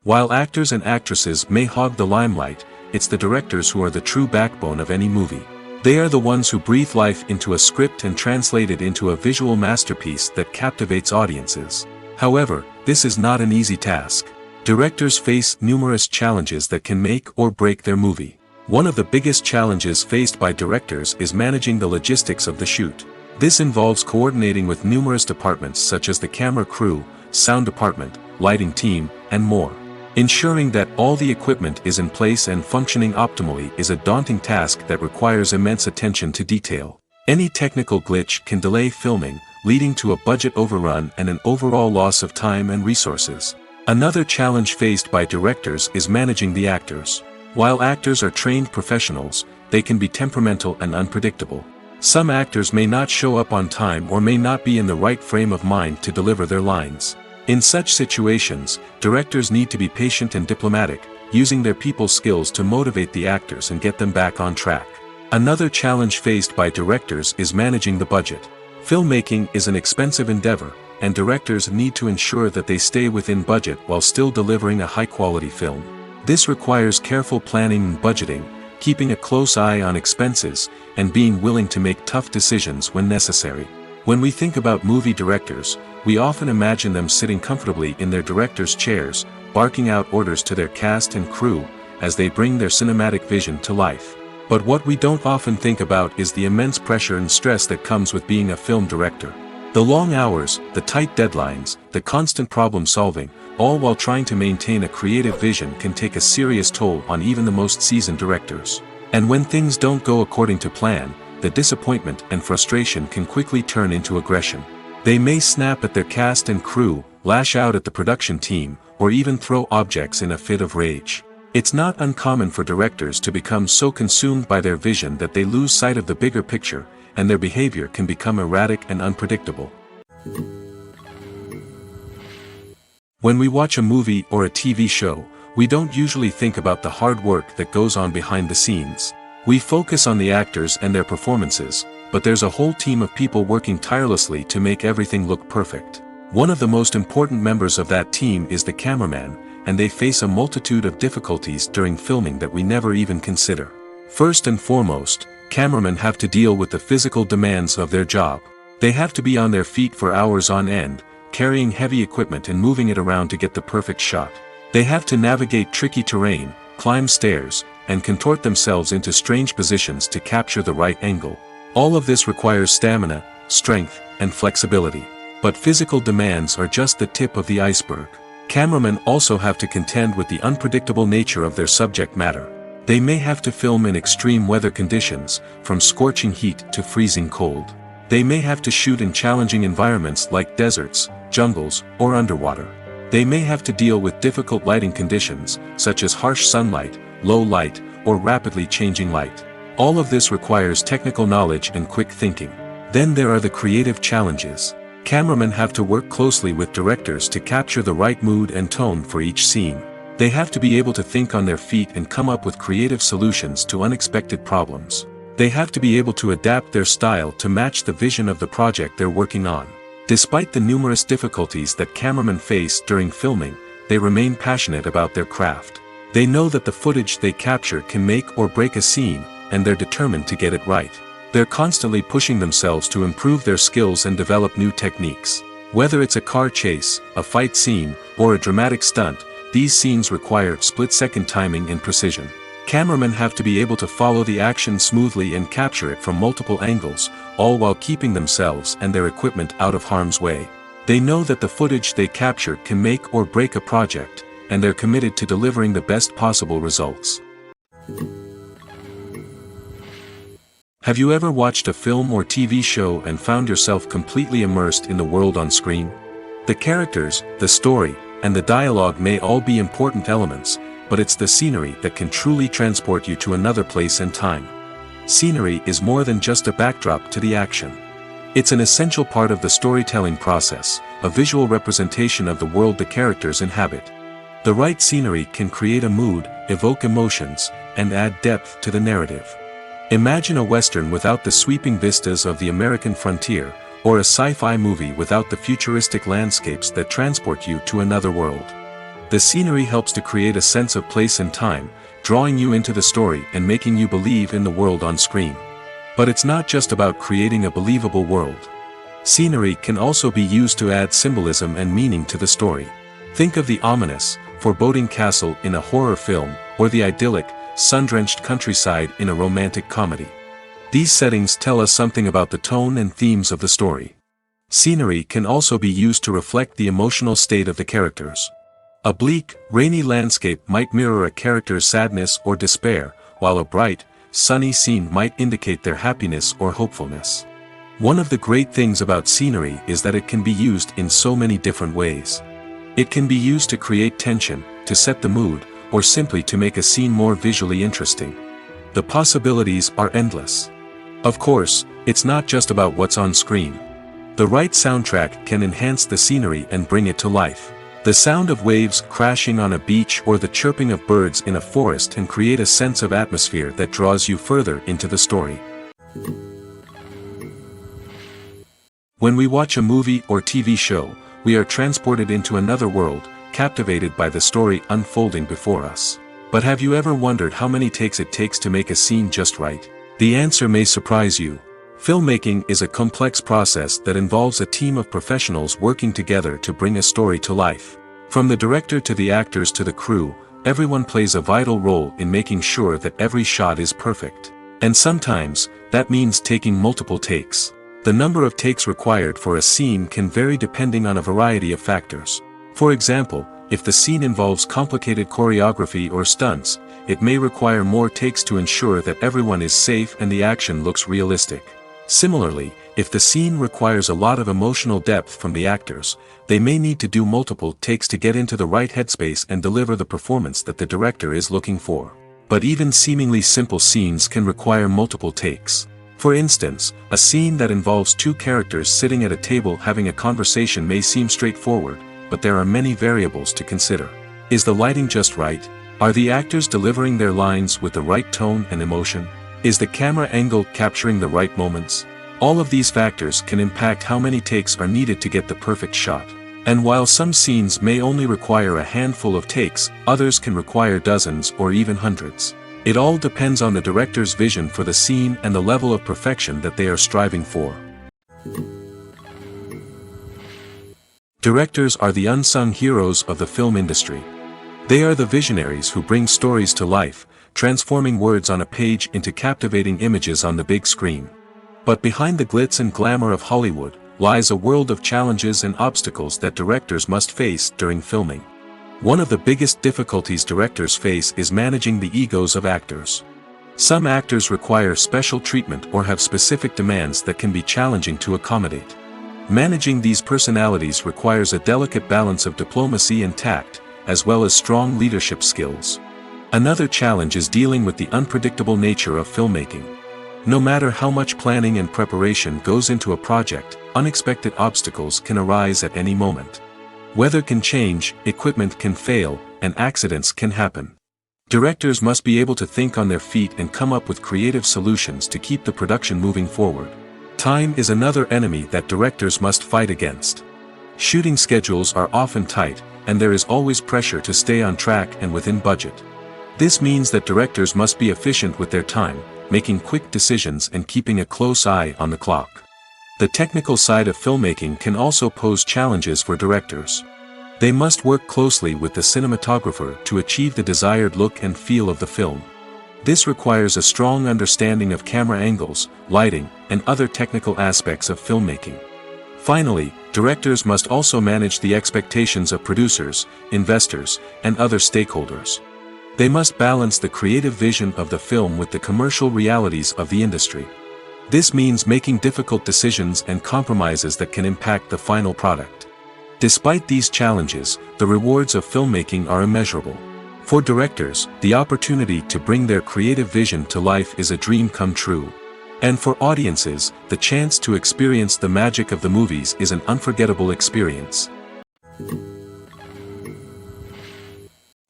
While actors and actresses may hog the limelight, it's the directors who are the true backbone of any movie. They are the ones who breathe life into a script and translate it into a visual masterpiece that captivates audiences. However, this is not an easy task. Directors face numerous challenges that can make or break their movie. One of the biggest challenges faced by directors is managing the logistics of the shoot. This involves coordinating with numerous departments such as the camera crew, sound department, lighting team, and more. Ensuring that all the equipment is in place and functioning optimally is a daunting task that requires immense attention to detail. Any technical glitch can delay filming, leading to a budget overrun and an overall loss of time and resources. Another challenge faced by directors is managing the actors. While actors are trained professionals, they can be temperamental and unpredictable. Some actors may not show up on time or may not be in the right frame of mind to deliver their lines. In such situations, directors need to be patient and diplomatic, using their people skills to motivate the actors and get them back on track. Another challenge faced by directors is managing the budget. Filmmaking is an expensive endeavor, and directors need to ensure that they stay within budget while still delivering a high-quality film. This requires careful planning and budgeting, keeping a close eye on expenses, and being willing to make tough decisions when necessary. When we think about movie directors, we often imagine them sitting comfortably in their director's chairs, barking out orders to their cast and crew, as they bring their cinematic vision to life. But what we don't often think about is the immense pressure and stress that comes with being a film director. The long hours, the tight deadlines, the constant problem solving, all while trying to maintain a creative vision can take a serious toll on even the most seasoned directors. And when things don't go according to plan, the disappointment and frustration can quickly turn into aggression. They may snap at their cast and crew, lash out at the production team, or even throw objects in a fit of rage. It's not uncommon for directors to become so consumed by their vision that they lose sight of the bigger picture, and their behavior can become erratic and unpredictable. When we watch a movie or a TV show, we don't usually think about the hard work that goes on behind the scenes. We focus on the actors and their performances, but there's a whole team of people working tirelessly to make everything look perfect. One of the most important members of that team is the cameraman, and they face a multitude of difficulties during filming that we never even consider. First and foremost, cameramen have to deal with the physical demands of their job. They have to be on their feet for hours on end, carrying heavy equipment and moving it around to get the perfect shot. They have to navigate tricky terrain, climb stairs, and contort themselves into strange positions to capture the right angle. All of this requires stamina, strength, and flexibility. But physical demands are just the tip of the iceberg. Cameramen also have to contend with the unpredictable nature of their subject matter. They may have to film in extreme weather conditions, from scorching heat to freezing cold. They may have to shoot in challenging environments like deserts, jungles, or underwater. They may have to deal with difficult lighting conditions, such as harsh sunlight, low light, or rapidly changing light. All of this requires technical knowledge and quick thinking. Then there are the creative challenges. Cameramen have to work closely with directors to capture the right mood and tone for each scene. They have to be able to think on their feet and come up with creative solutions to unexpected problems. They have to be able to adapt their style to match the vision of the project they're working on. Despite the numerous difficulties that cameramen face during filming, they remain passionate about their craft. They know that the footage they capture can make or break a scene, and they're determined to get it right. They're constantly pushing themselves to improve their skills and develop new techniques. Whether it's a car chase, a fight scene, or a dramatic stunt, these scenes require split-second timing and precision. Cameramen have to be able to follow the action smoothly and capture it from multiple angles, all while keeping themselves and their equipment out of harm's way. They know that the footage they capture can make or break a project, and they're committed to delivering the best possible results. Have you ever watched a film or TV show and found yourself completely immersed in the world on screen? The characters, the story, and the dialogue may all be important elements, but it's the scenery that can truly transport you to another place and time. Scenery is more than just a backdrop to the action. It's an essential part of the storytelling process, a visual representation of the world the characters inhabit. The right scenery can create a mood, evoke emotions, and add depth to the narrative. Imagine a Western without the sweeping vistas of the American frontier, or a sci-fi movie without the futuristic landscapes that transport you to another world. The scenery helps to create a sense of place and time, drawing you into the story and making you believe in the world on screen. But it's not just about creating a believable world. Scenery can also be used to add symbolism and meaning to the story. Think of the ominous, foreboding castle in a horror film, or the idyllic, sun-drenched countryside in a romantic comedy. These settings tell us something about the tone and themes of the story. Scenery can also be used to reflect the emotional state of the characters. A bleak, rainy landscape might mirror a character's sadness or despair, while a bright, sunny scene might indicate their happiness or hopefulness. One of the great things about scenery is that it can be used in so many different ways. It can be used to create tension, to set the mood, or simply to make a scene more visually interesting. The possibilities are endless. Of course, it's not just about what's on screen. The right soundtrack can enhance the scenery and bring it to life. The sound of waves crashing on a beach or the chirping of birds in a forest can create a sense of atmosphere that draws you further into the story. When we watch a movie or TV show, we are transported into another world, captivated by the story unfolding before us. But have you ever wondered how many takes it takes to make a scene just right? The answer may surprise you. Filmmaking is a complex process that involves a team of professionals working together to bring a story to life. From the director to the actors to the crew, everyone plays a vital role in making sure that every shot is perfect. And sometimes, that means taking multiple takes. The number of takes required for a scene can vary depending on a variety of factors. For example, if the scene involves complicated choreography or stunts, it may require more takes to ensure that everyone is safe and the action looks realistic. Similarly, If the scene requires a lot of emotional depth from the actors, they may need to do multiple takes to get into the right headspace and deliver the performance that the director is looking for. But even seemingly simple scenes can require multiple takes. For instance, a scene that involves two characters sitting at a table having a conversation may seem straightforward, but there are many variables to consider. Is the lighting just right? Are the actors delivering their lines with the right tone and emotion? Is the camera angle capturing the right moments? All of these factors can impact how many takes are needed to get the perfect shot. And while some scenes may only require a handful of takes, others can require dozens or even hundreds. It all depends on the director's vision for the scene and the level of perfection that they are striving for. Directors are the unsung heroes of the film industry. They are the visionaries who bring stories to life, transforming words on a page into captivating images on the big screen. But behind the glitz and glamour of Hollywood, lies a world of challenges and obstacles that directors must face during filming. One of the biggest difficulties directors face is managing the egos of actors. Some actors require special treatment or have specific demands that can be challenging to accommodate. Managing these personalities requires a delicate balance of diplomacy and tact, as well as strong leadership skills. Another challenge is dealing with the unpredictable nature of filmmaking. No matter how much planning and preparation goes into a project, unexpected obstacles can arise at any moment. Weather can change, equipment can fail, and accidents can happen. Directors must be able to think on their feet and come up with creative solutions to keep the production moving forward. Time is another enemy that directors must fight against. Shooting schedules are often tight, and there is always pressure to stay on track and within budget. This means that directors must be efficient with their time, making quick decisions and keeping a close eye on the clock. The technical side of filmmaking can also pose challenges for directors. They must work closely with the cinematographer to achieve the desired look and feel of the film. This requires a strong understanding of camera angles, lighting, and other technical aspects of filmmaking. Finally, directors must also manage the expectations of producers, investors, and other stakeholders. They must balance the creative vision of the film with the commercial realities of the industry. This means making difficult decisions and compromises that can impact the final product. Despite these challenges, the rewards of filmmaking are immeasurable. For directors, the opportunity to bring their creative vision to life is a dream come true. And for audiences, the chance to experience the magic of the movies is an unforgettable experience.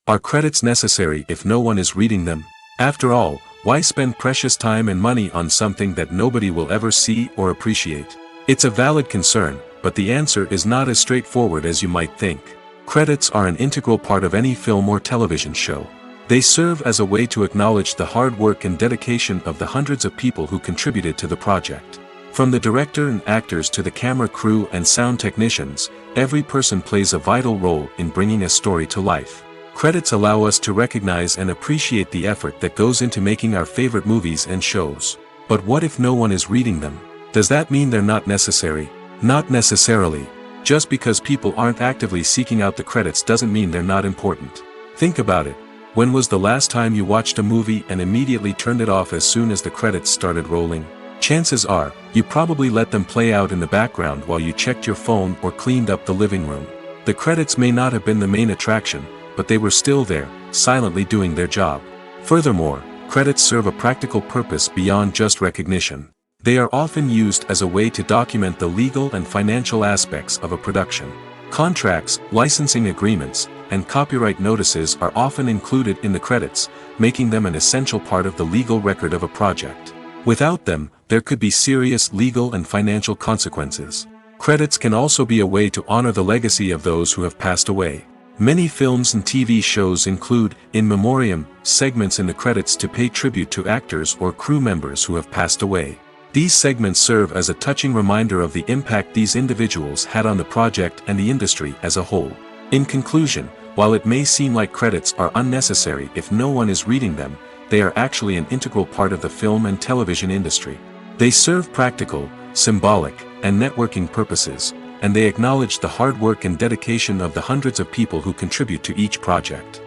Are credits necessary if no one is reading them? After all, why spend precious time and money on something that nobody will ever see or appreciate? It's a valid concern, but the answer is not as straightforward as you might think. Credits are an integral part of any film or television show. They serve as a way to acknowledge the hard work and dedication of the hundreds of people who contributed to the project. From the director and actors to the camera crew and sound technicians, every person plays a vital role in bringing a story to life. Credits allow us to recognize and appreciate the effort that goes into making our favorite movies and shows. But what if no one is reading them? Does that mean they're not necessary? Not necessarily. Just because people aren't actively seeking out the credits doesn't mean they're not important. Think about it. When was the last time you watched a movie and immediately turned it off as soon as the credits started rolling? Chances are, you probably let them play out in the background while you checked your phone or cleaned up the living room. The credits may not have been the main attraction, but they were still there, silently doing their job. Furthermore, credits serve a practical purpose beyond just recognition. They are often used as a way to document the legal and financial aspects of a production. Contracts, licensing agreements, and copyright notices are often included in the credits, making them an essential part of the legal record of a project. Without them, there could be serious legal and financial consequences. Credits can also be a way to honor the legacy of those who have passed away. Many films and TV shows include, in memoriam, segments in the credits to pay tribute to actors or crew members who have passed away. These segments serve as a touching reminder of the impact these individuals had on the project and the industry as a whole. In conclusion, while it may seem like credits are unnecessary if no one is reading them, they are actually an integral part of the film and television industry. They serve practical, symbolic, and networking purposes, and they acknowledge the hard work and dedication of the hundreds of people who contribute to each project.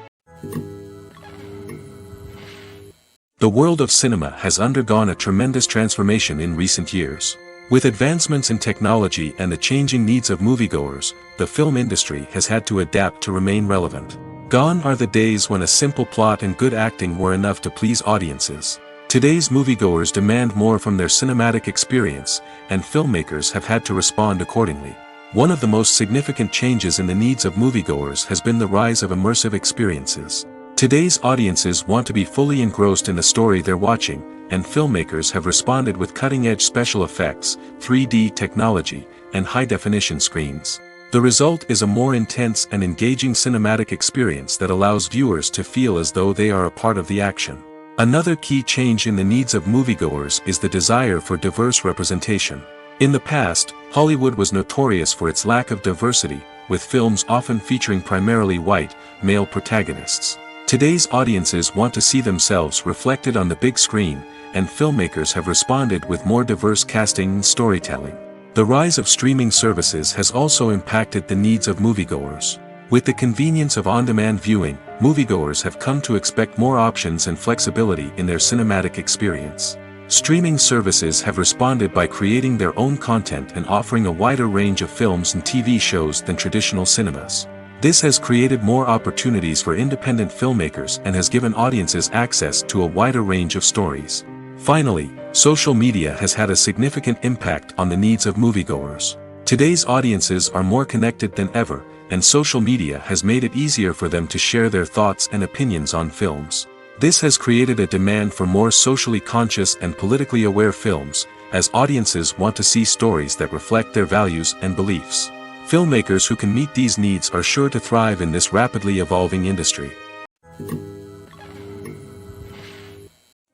The world of cinema has undergone a tremendous transformation in recent years. With advancements in technology and the changing needs of moviegoers, the film industry has had to adapt to remain relevant. Gone are the days when a simple plot and good acting were enough to please audiences. Today's moviegoers demand more from their cinematic experience, and filmmakers have had to respond accordingly. One of the most significant changes in the needs of moviegoers has been the rise of immersive experiences. Today's audiences want to be fully engrossed in the story they're watching, and filmmakers have responded with cutting-edge special effects, 3D technology, and high-definition screens. The result is a more intense and engaging cinematic experience that allows viewers to feel as though they are a part of the action. Another key change in the needs of moviegoers is the desire for diverse representation. In the past, Hollywood was notorious for its lack of diversity, with films often featuring primarily white, male protagonists. Today's audiences want to see themselves reflected on the big screen, and filmmakers have responded with more diverse casting and storytelling. The rise of streaming services has also impacted the needs of moviegoers. With the convenience of on-demand viewing, moviegoers have come to expect more options and flexibility in their cinematic experience. Streaming services have responded by creating their own content and offering a wider range of films and TV shows than traditional cinemas. This has created more opportunities for independent filmmakers and has given audiences access to a wider range of stories. Finally, social media has had a significant impact on the needs of moviegoers. Today's audiences are more connected than ever, and social media has made it easier for them to share their thoughts and opinions on films. This has created a demand for more socially conscious and politically aware films, as audiences want to see stories that reflect their values and beliefs. Filmmakers who can meet these needs are sure to thrive in this rapidly evolving industry.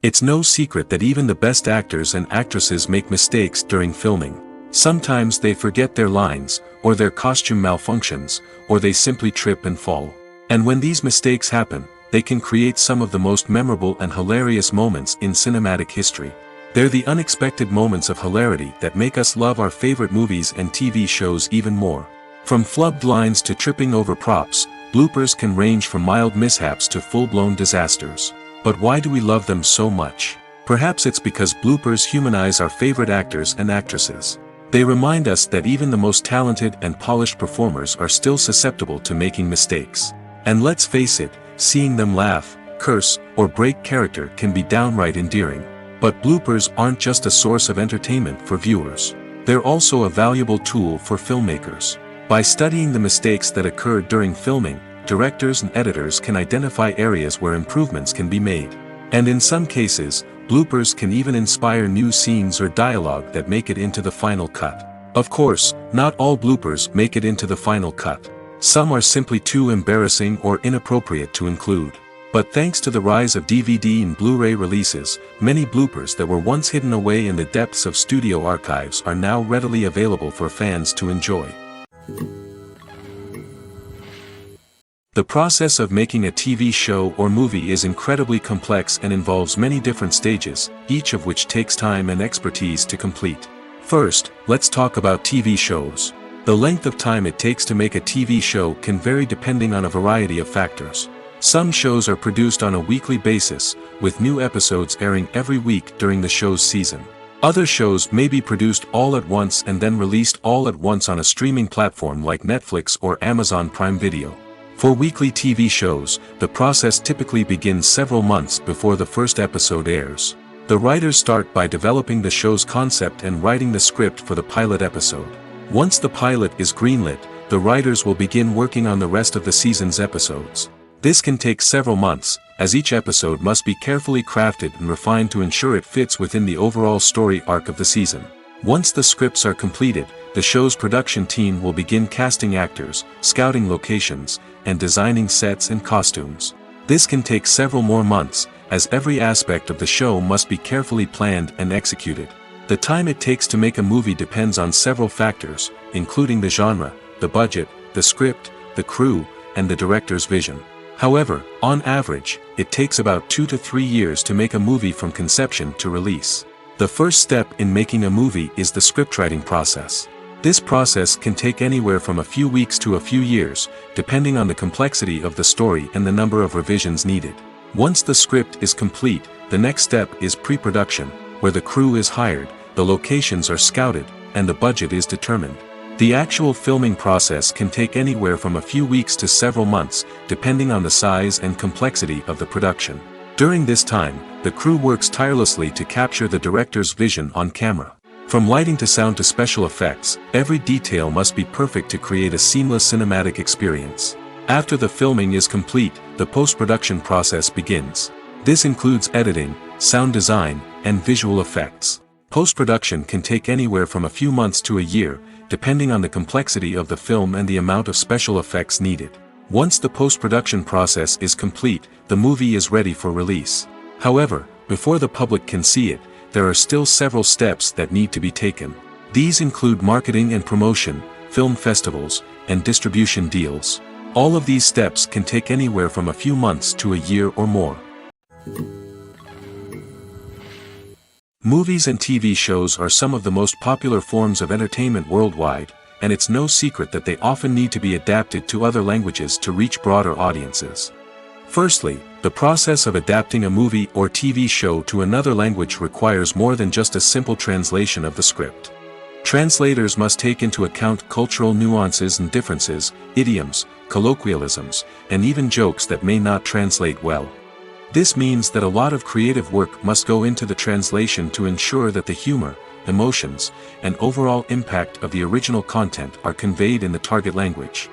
It's no secret that even the best actors and actresses make mistakes during filming. Sometimes they forget their lines, or their costume malfunctions, or they simply trip and fall. And when these mistakes happen, they can create some of the most memorable and hilarious moments in cinematic history. They're the unexpected moments of hilarity that make us love our favorite movies and TV shows even more. From flubbed lines to tripping over props, bloopers can range from mild mishaps to full-blown disasters. But why do we love them so much? Perhaps it's because bloopers humanize our favorite actors and actresses. They remind us that even the most talented and polished performers are still susceptible to making mistakes. And let's face it, seeing them laugh, curse, or break character can be downright endearing. But bloopers aren't just a source of entertainment for viewers. They're also a valuable tool for filmmakers. By studying the mistakes that occurred during filming, directors and editors can identify areas where improvements can be made. And in some cases, bloopers can even inspire new scenes or dialogue that make it into the final cut. Of course, not all bloopers make it into the final cut. Some are simply too embarrassing or inappropriate to include. But thanks to the rise of DVD and Blu-ray releases, many bloopers that were once hidden away in the depths of studio archives are now readily available for fans to enjoy. The process of making a TV show or movie is incredibly complex and involves many different stages, each of which takes time and expertise to complete. First, let's talk about TV shows. The length of time it takes to make a TV show can vary depending on a variety of factors. Some shows are produced on a weekly basis, with new episodes airing every week during the show's season. Other shows may be produced all at once and then released all at once on a streaming platform like Netflix or Amazon Prime Video. For weekly TV shows, the process typically begins several months before the first episode airs. The writers start by developing the show's concept and writing the script for the pilot episode. Once the pilot is greenlit, the writers will begin working on the rest of the season's episodes. This can take several months, as each episode must be carefully crafted and refined to ensure it fits within the overall story arc of the season. Once the scripts are completed, the show's production team will begin casting actors, scouting locations, and designing sets and costumes. This can take several more months, as every aspect of the show must be carefully planned and executed. The time it takes to make a movie depends on several factors, including the genre, the budget, the script, the crew, and the director's vision. However, on average, it takes about 2 to 3 years to make a movie from conception to release. The first step in making a movie is the scriptwriting process. This process can take anywhere from a few weeks to a few years, depending on the complexity of the story and the number of revisions needed. Once the script is complete, the next step is pre-production, where the crew is hired, the locations are scouted, and the budget is determined. The actual filming process can take anywhere from a few weeks to several months, depending on the size and complexity of the production. During this time, the crew works tirelessly to capture the director's vision on camera. From lighting to sound to special effects, every detail must be perfect to create a seamless cinematic experience. After the filming is complete, the post-production process begins. This includes editing, sound design, and visual effects. Post-production can take anywhere from a few months to a year, depending on the complexity of the film and the amount of special effects needed. Once the post-production process is complete, the movie is ready for release. However, before the public can see it, there are still several steps that need to be taken. These include marketing and promotion, film festivals, and distribution deals. All of these steps can take anywhere from a few months to a year or more. Movies and TV shows are some of the most popular forms of entertainment worldwide, and it's no secret that they often need to be adapted to other languages to reach broader audiences. Firstly, the process of adapting a movie or TV show to another language requires more than just a simple translation of the script. Translators must take into account cultural nuances and differences, idioms, colloquialisms, and even jokes that may not translate well. This means that a lot of creative work must go into the translation to ensure that the humor, emotions, and overall impact of the original content are conveyed in the target language.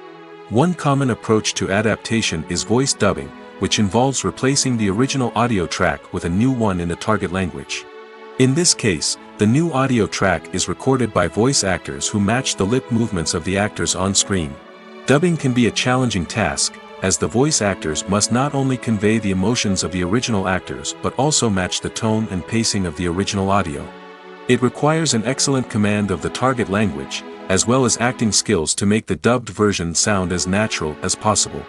One common approach to adaptation is voice dubbing, which involves replacing the original audio track with a new one in the target language. In this case, the new audio track is recorded by voice actors who match the lip movements of the actors on screen. Dubbing can be a challenging task, as the voice actors must not only convey the emotions of the original actors but also match the tone and pacing of the original audio. It requires an excellent command of the target language, as well as acting skills to make the dubbed version sound as natural as possible.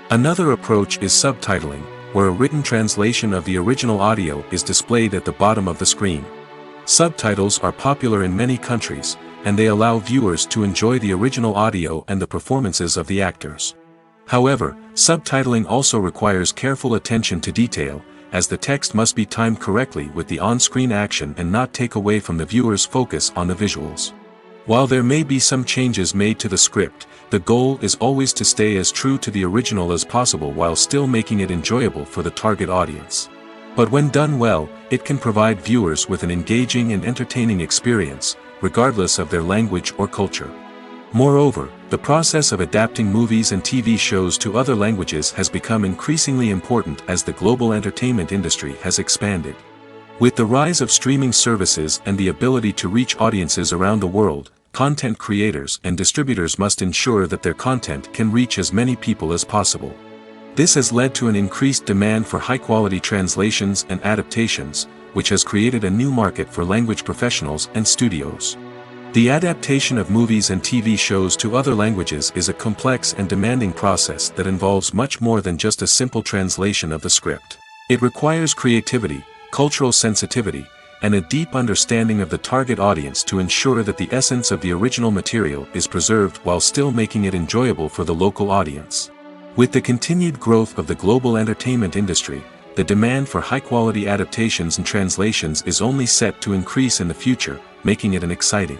Another approach is subtitling, where a written translation of the original audio is displayed at the bottom of the screen. Subtitles are popular in many countries, and they allow viewers to enjoy the original audio and the performances of the actors. However, subtitling also requires careful attention to detail, as the text must be timed correctly with the on-screen action and not take away from the viewer's focus on the visuals. While there may be some changes made to the script, the goal is always to stay as true to the original as possible while still making it enjoyable for the target audience. But when done well, it can provide viewers with an engaging and entertaining experience, regardless of their language or culture. Moreover, the process of adapting movies and TV shows to other languages has become increasingly important as the global entertainment industry has expanded. With the rise of streaming services and the ability to reach audiences around the world, content creators and distributors must ensure that their content can reach as many people as possible. This has led to an increased demand for high-quality translations and adaptations, which has created a new market for language professionals and studios. The adaptation of movies and TV shows to other languages is a complex and demanding process that involves much more than just a simple translation of the script. It requires creativity, cultural sensitivity, and a deep understanding of the target audience to ensure that the essence of the original material is preserved while still making it enjoyable for the local audience. With the continued growth of the global entertainment industry, the demand for high-quality adaptations and translations is only set to increase in the future, making it an exciting.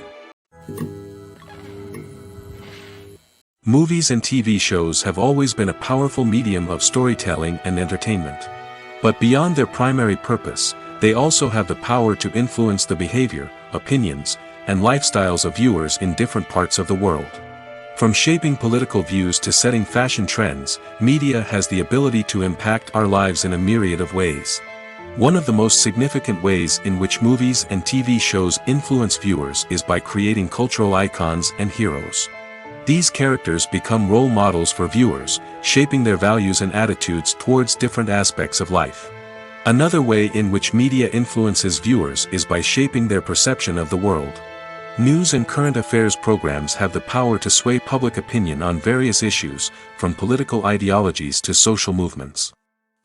Movies and TV shows have always been a powerful medium of storytelling and entertainment. But beyond their primary purpose, they also have the power to influence the behavior, opinions, and lifestyles of viewers in different parts of the world. From shaping political views to setting fashion trends, media has the ability to impact our lives in a myriad of ways. One of the most significant ways in which movies and TV shows influence viewers is by creating cultural icons and heroes. These characters become role models for viewers, shaping their values and attitudes towards different aspects of life. Another way in which media influences viewers is by shaping their perception of the world. News and current affairs programs have the power to sway public opinion on various issues, from political ideologies to social movements.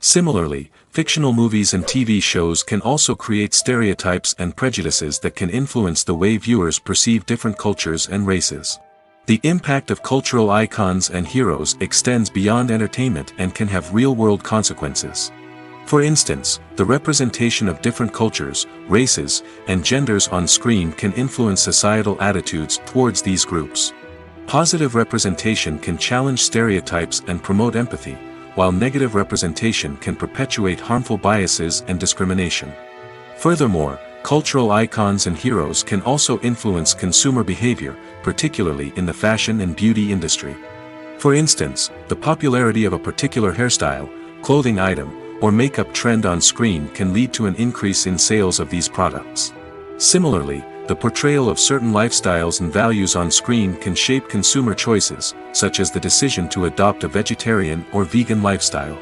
Similarly, fictional movies and TV shows can also create stereotypes and prejudices that can influence the way viewers perceive different cultures and races. The impact of cultural icons and heroes extends beyond entertainment and can have real-world consequences. For instance, the representation of different cultures, races, and genders on screen can influence societal attitudes towards these groups. Positive representation can challenge stereotypes and promote empathy, while negative representation can perpetuate harmful biases and discrimination. Furthermore, cultural icons and heroes can also influence consumer behavior, particularly in the fashion and beauty industry. For instance, the popularity of a particular hairstyle, clothing item, or makeup trend on screen can lead to an increase in sales of these products. Similarly, the portrayal of certain lifestyles and values on screen can shape consumer choices, such as the decision to adopt a vegetarian or vegan lifestyle.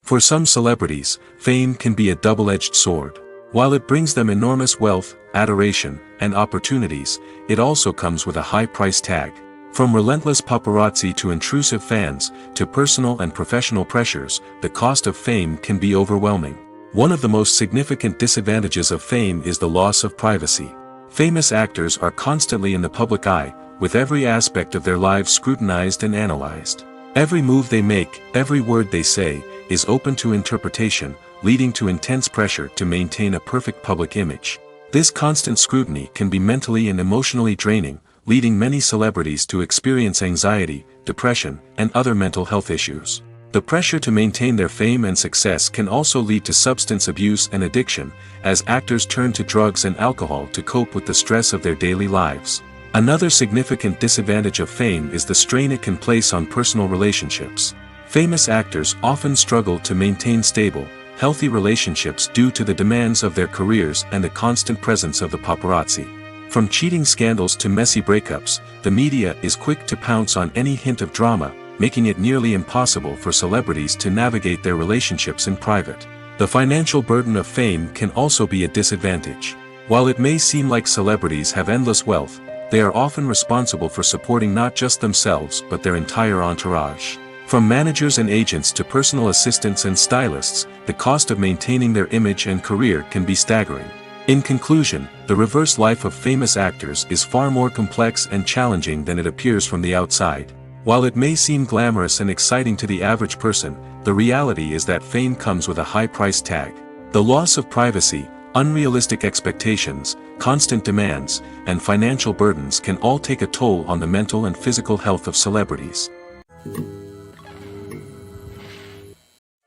For some celebrities, fame can be a double-edged sword. While it brings them enormous wealth, adoration, and opportunities, it also comes with a high price tag. From relentless paparazzi to intrusive fans, to personal and professional pressures, the cost of fame can be overwhelming. One of the most significant disadvantages of fame is the loss of privacy. Famous actors are constantly in the public eye, with every aspect of their lives scrutinized and analyzed. Every move they make, every word they say, is open to interpretation, leading to intense pressure to maintain a perfect public image. This constant scrutiny can be mentally and emotionally draining, leading many celebrities to experience anxiety, depression, and other mental health issues. The pressure to maintain their fame and success can also lead to substance abuse and addiction, as actors turn to drugs and alcohol to cope with the stress of their daily lives. Another significant disadvantage of fame is the strain it can place on personal relationships. Famous actors often struggle to maintain stable, healthy relationships due to the demands of their careers and the constant presence of the paparazzi. From cheating scandals to messy breakups, the media is quick to pounce on any hint of drama, making it nearly impossible for celebrities to navigate their relationships in private. The financial burden of fame can also be a disadvantage. While it may seem like celebrities have endless wealth, they are often responsible for supporting not just themselves but their entire entourage. From managers and agents to personal assistants and stylists, the cost of maintaining their image and career can be staggering. In conclusion, the reverse life of famous actors is far more complex and challenging than it appears from the outside. While it may seem glamorous and exciting to the average person, the reality is that fame comes with a high price tag. The loss of privacy, unrealistic expectations, constant demands, and financial burdens can all take a toll on the mental and physical health of celebrities.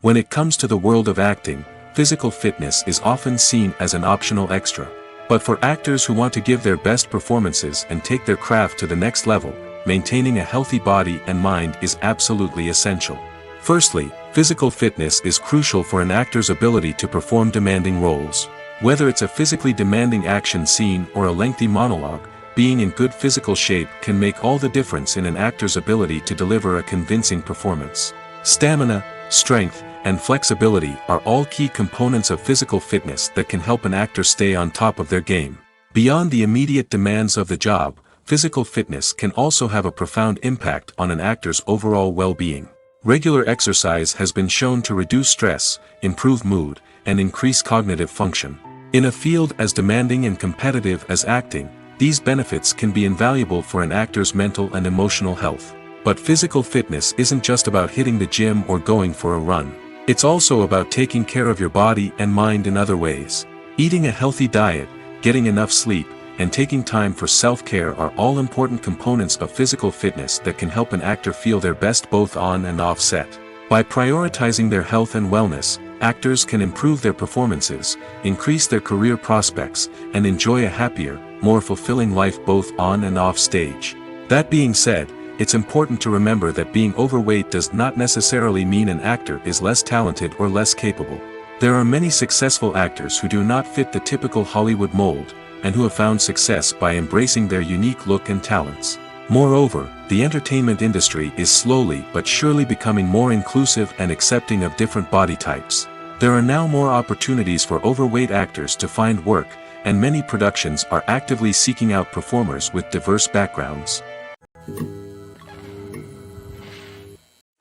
When it comes to the world of acting, physical fitness is often seen as an optional extra. But for actors who want to give their best performances and take their craft to the next level, maintaining a healthy body and mind is absolutely essential. Firstly, physical fitness is crucial for an actor's ability to perform demanding roles. Whether it's a physically demanding action scene or a lengthy monologue, being in good physical shape can make all the difference in an actor's ability to deliver a convincing performance. Stamina, strength, and flexibility are all key components of physical fitness that can help an actor stay on top of their game. Beyond the immediate demands of the job, physical fitness can also have a profound impact on an actor's overall well-being. Regular exercise has been shown to reduce stress, improve mood, and increase cognitive function. In a field as demanding and competitive as acting, these benefits can be invaluable for an actor's mental and emotional health. But physical fitness isn't just about hitting the gym or going for a run. It's also about taking care of your body and mind in other ways. Eating a healthy diet, getting enough sleep, and taking time for self-care are all important components of physical fitness that can help an actor feel their best both on and off set. By prioritizing their health and wellness, actors can improve their performances, increase their career prospects, and enjoy a happier, more fulfilling life both on and off stage. That being said, it's important to remember that being overweight does not necessarily mean an actor is less talented or less capable. There are many successful actors who do not fit the typical Hollywood mold, and who have found success by embracing their unique look and talents. Moreover, the entertainment industry is slowly but surely becoming more inclusive and accepting of different body types. There are now more opportunities for overweight actors to find work, and many productions are actively seeking out performers with diverse backgrounds.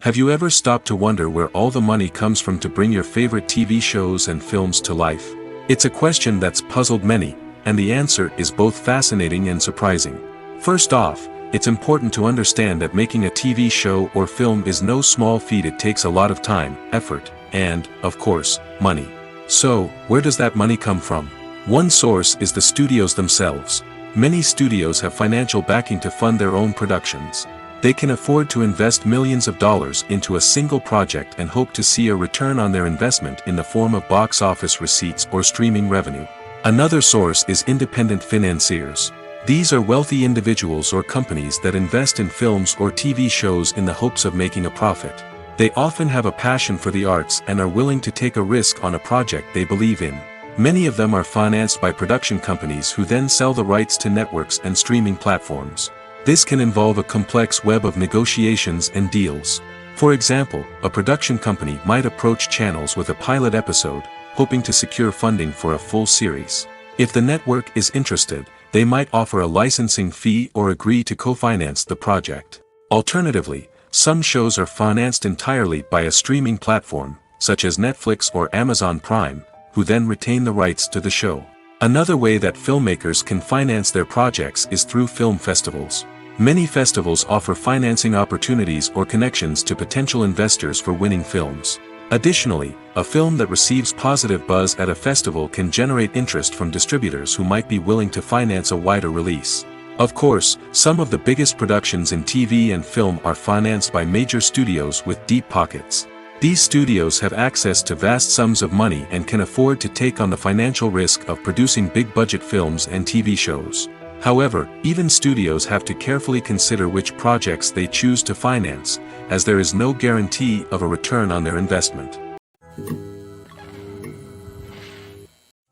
Have you ever stopped to wonder where all the money comes from to bring your favorite TV shows and films to life? It's a question that's puzzled many, and the answer is both fascinating and surprising. First off, it's important to understand that making a TV show or film is no small feat. It takes a lot of time, effort, and, of course, money. So, where does that money come from? One source is the studios themselves. Many studios have financial backing to fund their own productions. They can afford to invest millions of dollars into a single project and hope to see a return on their investment in the form of box office receipts or streaming revenue. Another source is independent financiers. These are wealthy individuals or companies that invest in films or TV shows in the hopes of making a profit. They often have a passion for the arts and are willing to take a risk on a project they believe in. Many of them are financed by production companies who then sell the rights to networks and streaming platforms. This can involve a complex web of negotiations and deals. For example, a production company might approach channels with a pilot episode, hoping to secure funding for a full series. If the network is interested, they might offer a licensing fee or agree to co-finance the project. Alternatively, some shows are financed entirely by a streaming platform, such as Netflix or Amazon Prime, who then retain the rights to the show. Another way that filmmakers can finance their projects is through film festivals. Many festivals offer financing opportunities or connections to potential investors for winning films. Additionally, a film that receives positive buzz at a festival can generate interest from distributors who might be willing to finance a wider release. Of course, some of the biggest productions in TV and film are financed by major studios with deep pockets. These studios have access to vast sums of money and can afford to take on the financial risk of producing big-budget films and TV shows. However, even studios have to carefully consider which projects they choose to finance, as there is no guarantee of a return on their investment.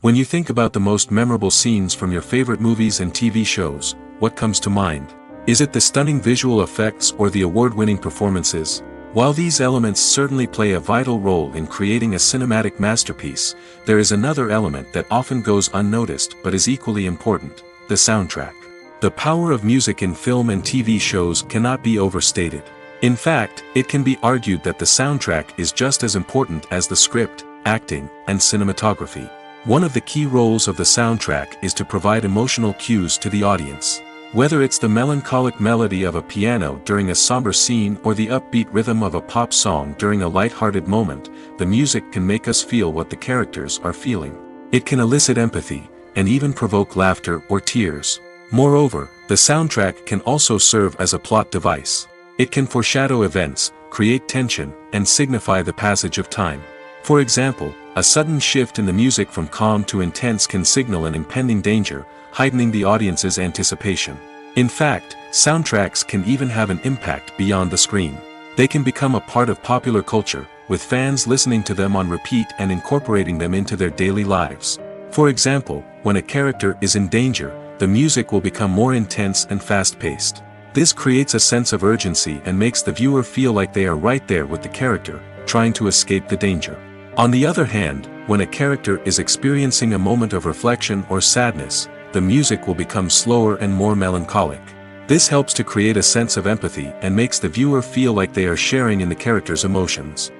When you think about the most memorable scenes from your favorite movies and TV shows, what comes to mind? Is it the stunning visual effects or the award-winning performances? While these elements certainly play a vital role in creating a cinematic masterpiece, there is another element that often goes unnoticed but is equally important: the soundtrack. The power of music in film and TV shows cannot be overstated. In fact, it can be argued that the soundtrack is just as important as the script, acting, and cinematography. One of the key roles of the soundtrack is to provide emotional cues to the audience. Whether it's the melancholic melody of a piano during a somber scene or the upbeat rhythm of a pop song during a light-hearted moment, the music can make us feel what the characters are feeling. It can elicit empathy, and even provoke laughter or tears. Moreover, the soundtrack can also serve as a plot device. It can foreshadow events, create tension, and signify the passage of time. For example, a sudden shift in the music from calm to intense can signal an impending danger, heightening the audience's anticipation. In fact, soundtracks can even have an impact beyond the screen. They can become a part of popular culture, with fans listening to them on repeat and incorporating them into their daily lives. For example, when a character is in danger, the music will become more intense and fast-paced. This creates a sense of urgency and makes the viewer feel like they are right there with the character, trying to escape the danger. On the other hand, when a character is experiencing a moment of reflection or sadness, the music will become slower and more melancholic. This helps to create a sense of empathy and makes the viewer feel like they are sharing in the character's emotions.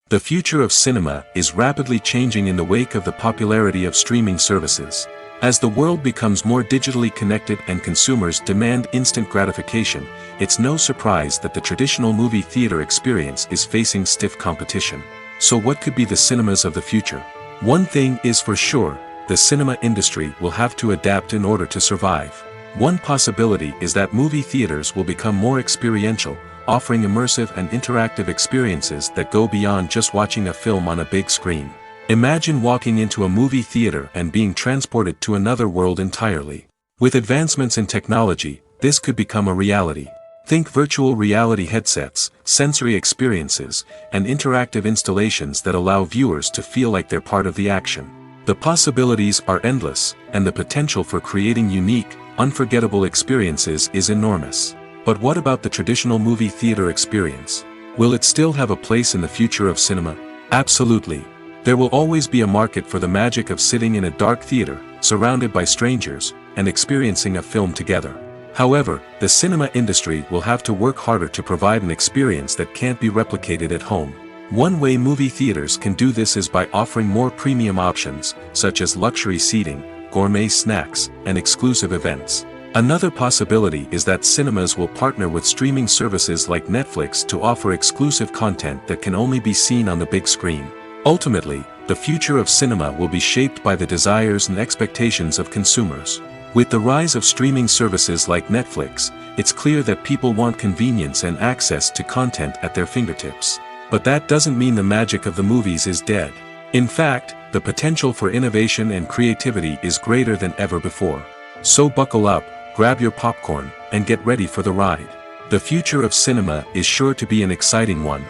The future of cinema is rapidly changing in the wake of the popularity of streaming services. As the world becomes more digitally connected and consumers demand instant gratification, it's no surprise that the traditional movie theater experience is facing stiff competition. So what could be the cinemas of the future? One thing is for sure, the cinema industry will have to adapt in order to survive. One possibility is that movie theaters will become more experiential, offering immersive and interactive experiences that go beyond just watching a film on a big screen. Imagine walking into a movie theater and being transported to another world entirely. With advancements in technology, this could become a reality. Think virtual reality headsets, sensory experiences, and interactive installations that allow viewers to feel like they're part of the action. The possibilities are endless, and the potential for creating unique, unforgettable experiences is enormous. But what about the traditional movie theater experience? Will it still have a place in the future of cinema? Absolutely. There will always be a market for the magic of sitting in a dark theater, surrounded by strangers, and experiencing a film together. However, the cinema industry will have to work harder to provide an experience that can't be replicated at home. One way movie theaters can do this is by offering more premium options, such as luxury seating, gourmet snacks, and exclusive events. Another possibility is that cinemas will partner with streaming services like Netflix to offer exclusive content that can only be seen on the big screen. Ultimately, the future of cinema will be shaped by the desires and expectations of consumers. With the rise of streaming services like Netflix, it's clear that people want convenience and access to content at their fingertips. But that doesn't mean the magic of the movies is dead. In fact, the potential for innovation and creativity is greater than ever before. So buckle up, grab your popcorn, and get ready for the ride. The future of cinema is sure to be an exciting one.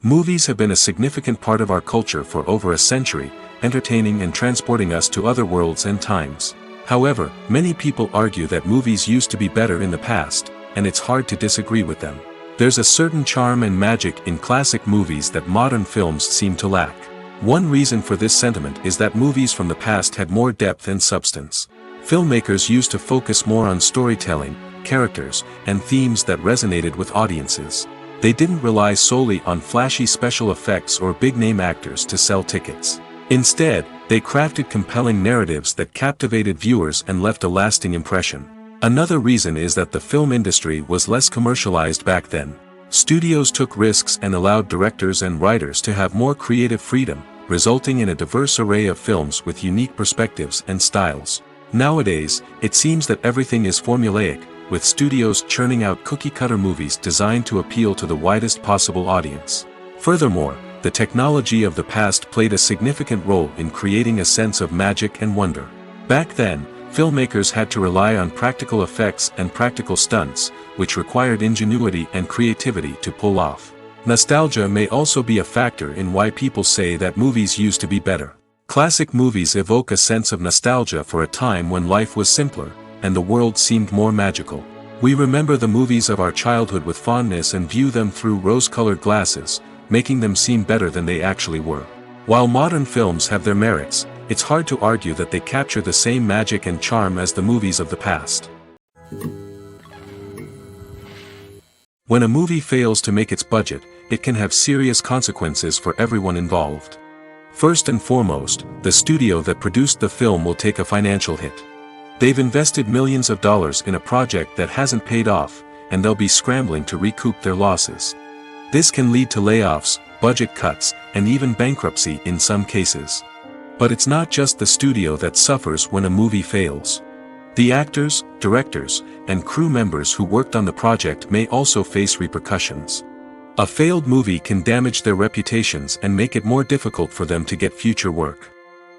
Movies have been a significant part of our culture for over a century, entertaining and transporting us to other worlds and times. However, many people argue that movies used to be better in the past, and it's hard to disagree with them. There's a certain charm and magic in classic movies that modern films seem to lack. One reason for this sentiment is that movies from the past had more depth and substance. Filmmakers used to focus more on storytelling, characters, and themes that resonated with audiences. They didn't rely solely on flashy special effects or big-name actors to sell tickets. Instead, they crafted compelling narratives that captivated viewers and left a lasting impression. Another reason is that the film industry was less commercialized back then. Studios took risks and allowed directors and writers to have more creative freedom, resulting in a diverse array of films with unique perspectives and styles. Nowadays, it seems that everything is formulaic, with studios churning out cookie-cutter movies designed to appeal to the widest possible audience. Furthermore, the technology of the past played a significant role in creating a sense of magic and wonder. Back then, filmmakers had to rely on practical effects and practical stunts, which required ingenuity and creativity to pull off. Nostalgia may also be a factor in why people say that movies used to be better. Classic movies evoke a sense of nostalgia for a time when life was simpler, and the world seemed more magical. We remember the movies of our childhood with fondness and view them through rose-colored glasses, making them seem better than they actually were. While modern films have their merits, it's hard to argue that they capture the same magic and charm as the movies of the past. When a movie fails to make its budget, it can have serious consequences for everyone involved. First and foremost, the studio that produced the film will take a financial hit. They've invested millions of dollars in a project that hasn't paid off, and they'll be scrambling to recoup their losses. This can lead to layoffs, budget cuts, and even bankruptcy in some cases. But it's not just the studio that suffers when a movie fails. The actors, directors, and crew members who worked on the project may also face repercussions. A failed movie can damage their reputations and make it more difficult for them to get future work.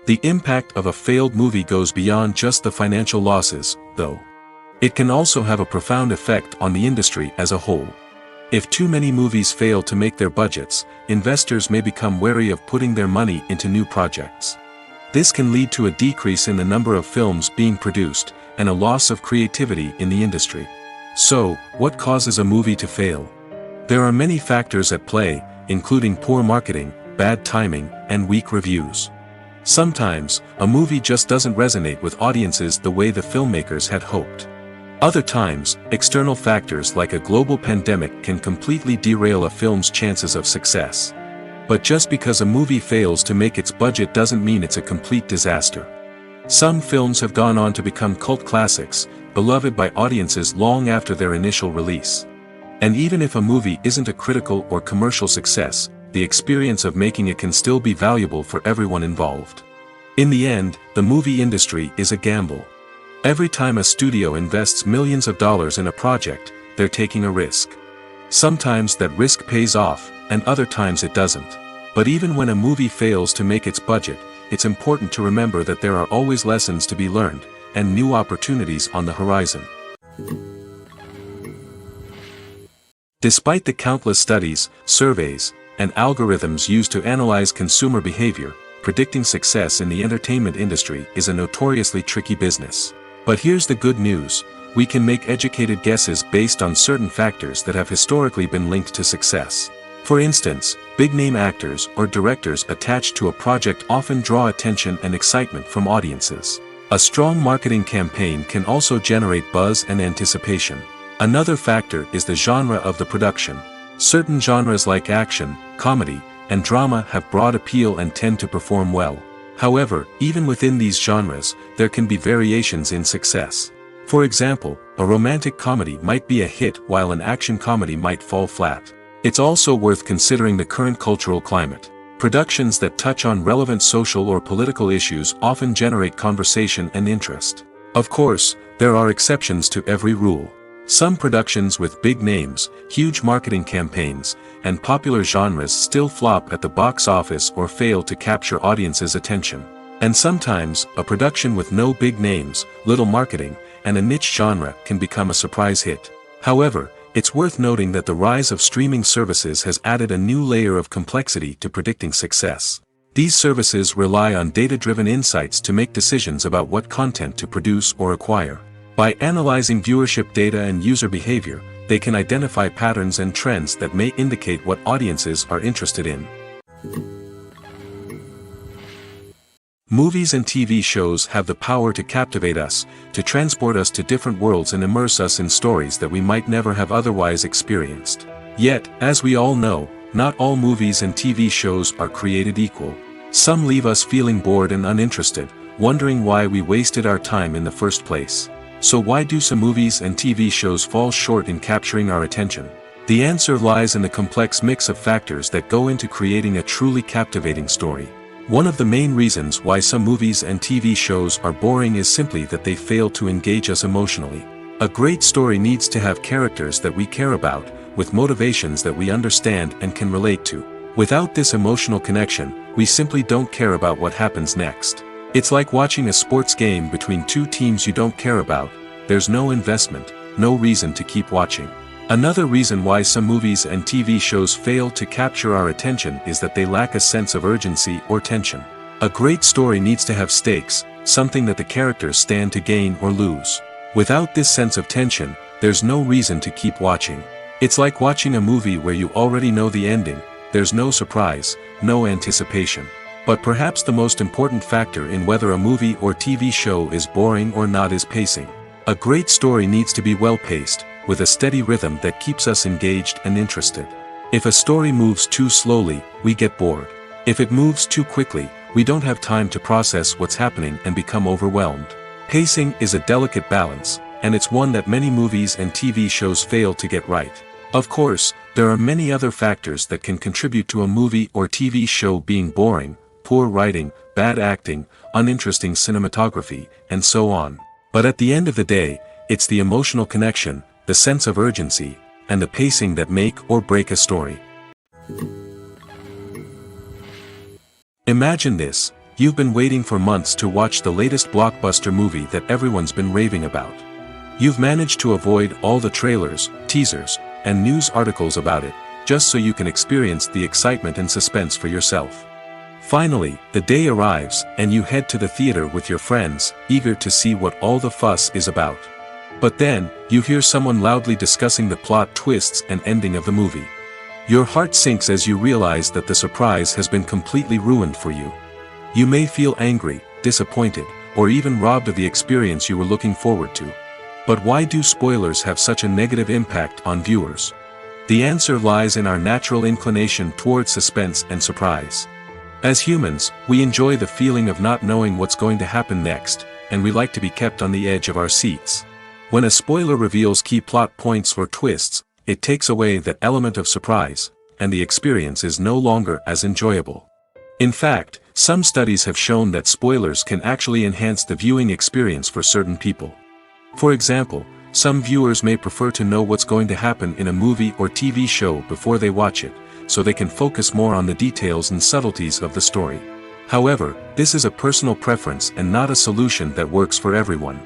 The impact of a failed movie goes beyond just the financial losses, though. It can also have a profound effect on the industry as a whole. If too many movies fail to make their budgets, investors may become wary of putting their money into new projects. This can lead to a decrease in the number of films being produced, and a loss of creativity in the industry. So, what causes a movie to fail? There are many factors at play, including poor marketing, bad timing, and weak reviews. Sometimes, a movie just doesn't resonate with audiences the way the filmmakers had hoped. Other times, external factors like a global pandemic can completely derail a film's chances of success. But just because a movie fails to make its budget doesn't mean it's a complete disaster. Some films have gone on to become cult classics, beloved by audiences long after their initial release. And even if a movie isn't a critical or commercial success, the experience of making it can still be valuable for everyone involved. In the end, the movie industry is a gamble. Every time a studio invests millions of dollars in a project, they're taking a risk. Sometimes that risk pays off, and other times it doesn't. But even when a movie fails to make its budget, it's important to remember that there are always lessons to be learned, and new opportunities on the horizon. Despite the countless studies, surveys, and algorithms used to analyze consumer behavior, predicting success in the entertainment industry is a notoriously tricky business. But here's the good news: we can make educated guesses based on certain factors that have historically been linked to success. For instance, big-name actors or directors attached to a project often draw attention and excitement from audiences. A strong marketing campaign can also generate buzz and anticipation. Another factor is the genre of the production. Certain genres like action, comedy, and drama have broad appeal and tend to perform well. However, even within these genres, there can be variations in success. For example, a romantic comedy might be a hit while an action comedy might fall flat. It's also worth considering the current cultural climate. Productions that touch on relevant social or political issues often generate conversation and interest. Of course, there are exceptions to every rule. Some productions with big names, huge marketing campaigns, and popular genres still flop at the box office or fail to capture audiences' attention. And sometimes, a production with no big names, little marketing, and a niche genre can become a surprise hit. However, it's worth noting that the rise of streaming services has added a new layer of complexity to predicting success. These services rely on data-driven insights to make decisions about what content to produce or acquire. By analyzing viewership data and user behavior, they can identify patterns and trends that may indicate what audiences are interested in. Movies and TV shows have the power to captivate us, to transport us to different worlds and immerse us in stories that we might never have otherwise experienced. Yet, as we all know, not all movies and TV shows are created equal. Some leave us feeling bored and uninterested, wondering why we wasted our time in the first place. So why do some movies and TV shows fall short in capturing our attention? The answer lies in the complex mix of factors that go into creating a truly captivating story. One of the main reasons why some movies and TV shows are boring is simply that they fail to engage us emotionally. A great story needs to have characters that we care about, with motivations that we understand and can relate to. Without this emotional connection, we simply don't care about what happens next. It's like watching a sports game between two teams you don't care about. There's no investment, no reason to keep watching. Another reason why some movies and TV shows fail to capture our attention is that they lack a sense of urgency or tension. A great story needs to have stakes, something that the characters stand to gain or lose. Without this sense of tension, there's no reason to keep watching. It's like watching a movie where you already know the ending. There's no surprise, no anticipation. But perhaps the most important factor in whether a movie or TV show is boring or not is pacing. A great story needs to be well-paced, with a steady rhythm that keeps us engaged and interested. If a story moves too slowly, we get bored. If it moves too quickly, we don't have time to process what's happening and become overwhelmed. Pacing is a delicate balance, and it's one that many movies and TV shows fail to get right. Of course, there are many other factors that can contribute to a movie or TV show being boring: poor writing, bad acting, uninteresting cinematography, and so on. But at the end of the day, it's the emotional connection, the sense of urgency, and the pacing that make or break a story. Imagine this: you've been waiting for months to watch the latest blockbuster movie that everyone's been raving about. You've managed to avoid all the trailers, teasers, and news articles about it, just so you can experience the excitement and suspense for yourself. Finally, the day arrives, and you head to the theater with your friends, eager to see what all the fuss is about. But then, you hear someone loudly discussing the plot twists and ending of the movie. Your heart sinks as you realize that the surprise has been completely ruined for you. You may feel angry, disappointed, or even robbed of the experience you were looking forward to. But why do spoilers have such a negative impact on viewers? The answer lies in our natural inclination towards suspense and surprise. As humans, we enjoy the feeling of not knowing what's going to happen next, and we like to be kept on the edge of our seats. When a spoiler reveals key plot points or twists, it takes away that element of surprise, and the experience is no longer as enjoyable. In fact, some studies have shown that spoilers can actually enhance the viewing experience for certain people. For example, some viewers may prefer to know what's going to happen in a movie or TV show before they watch it, so they can focus more on the details and subtleties of the story. However, this is a personal preference and not a solution that works for everyone.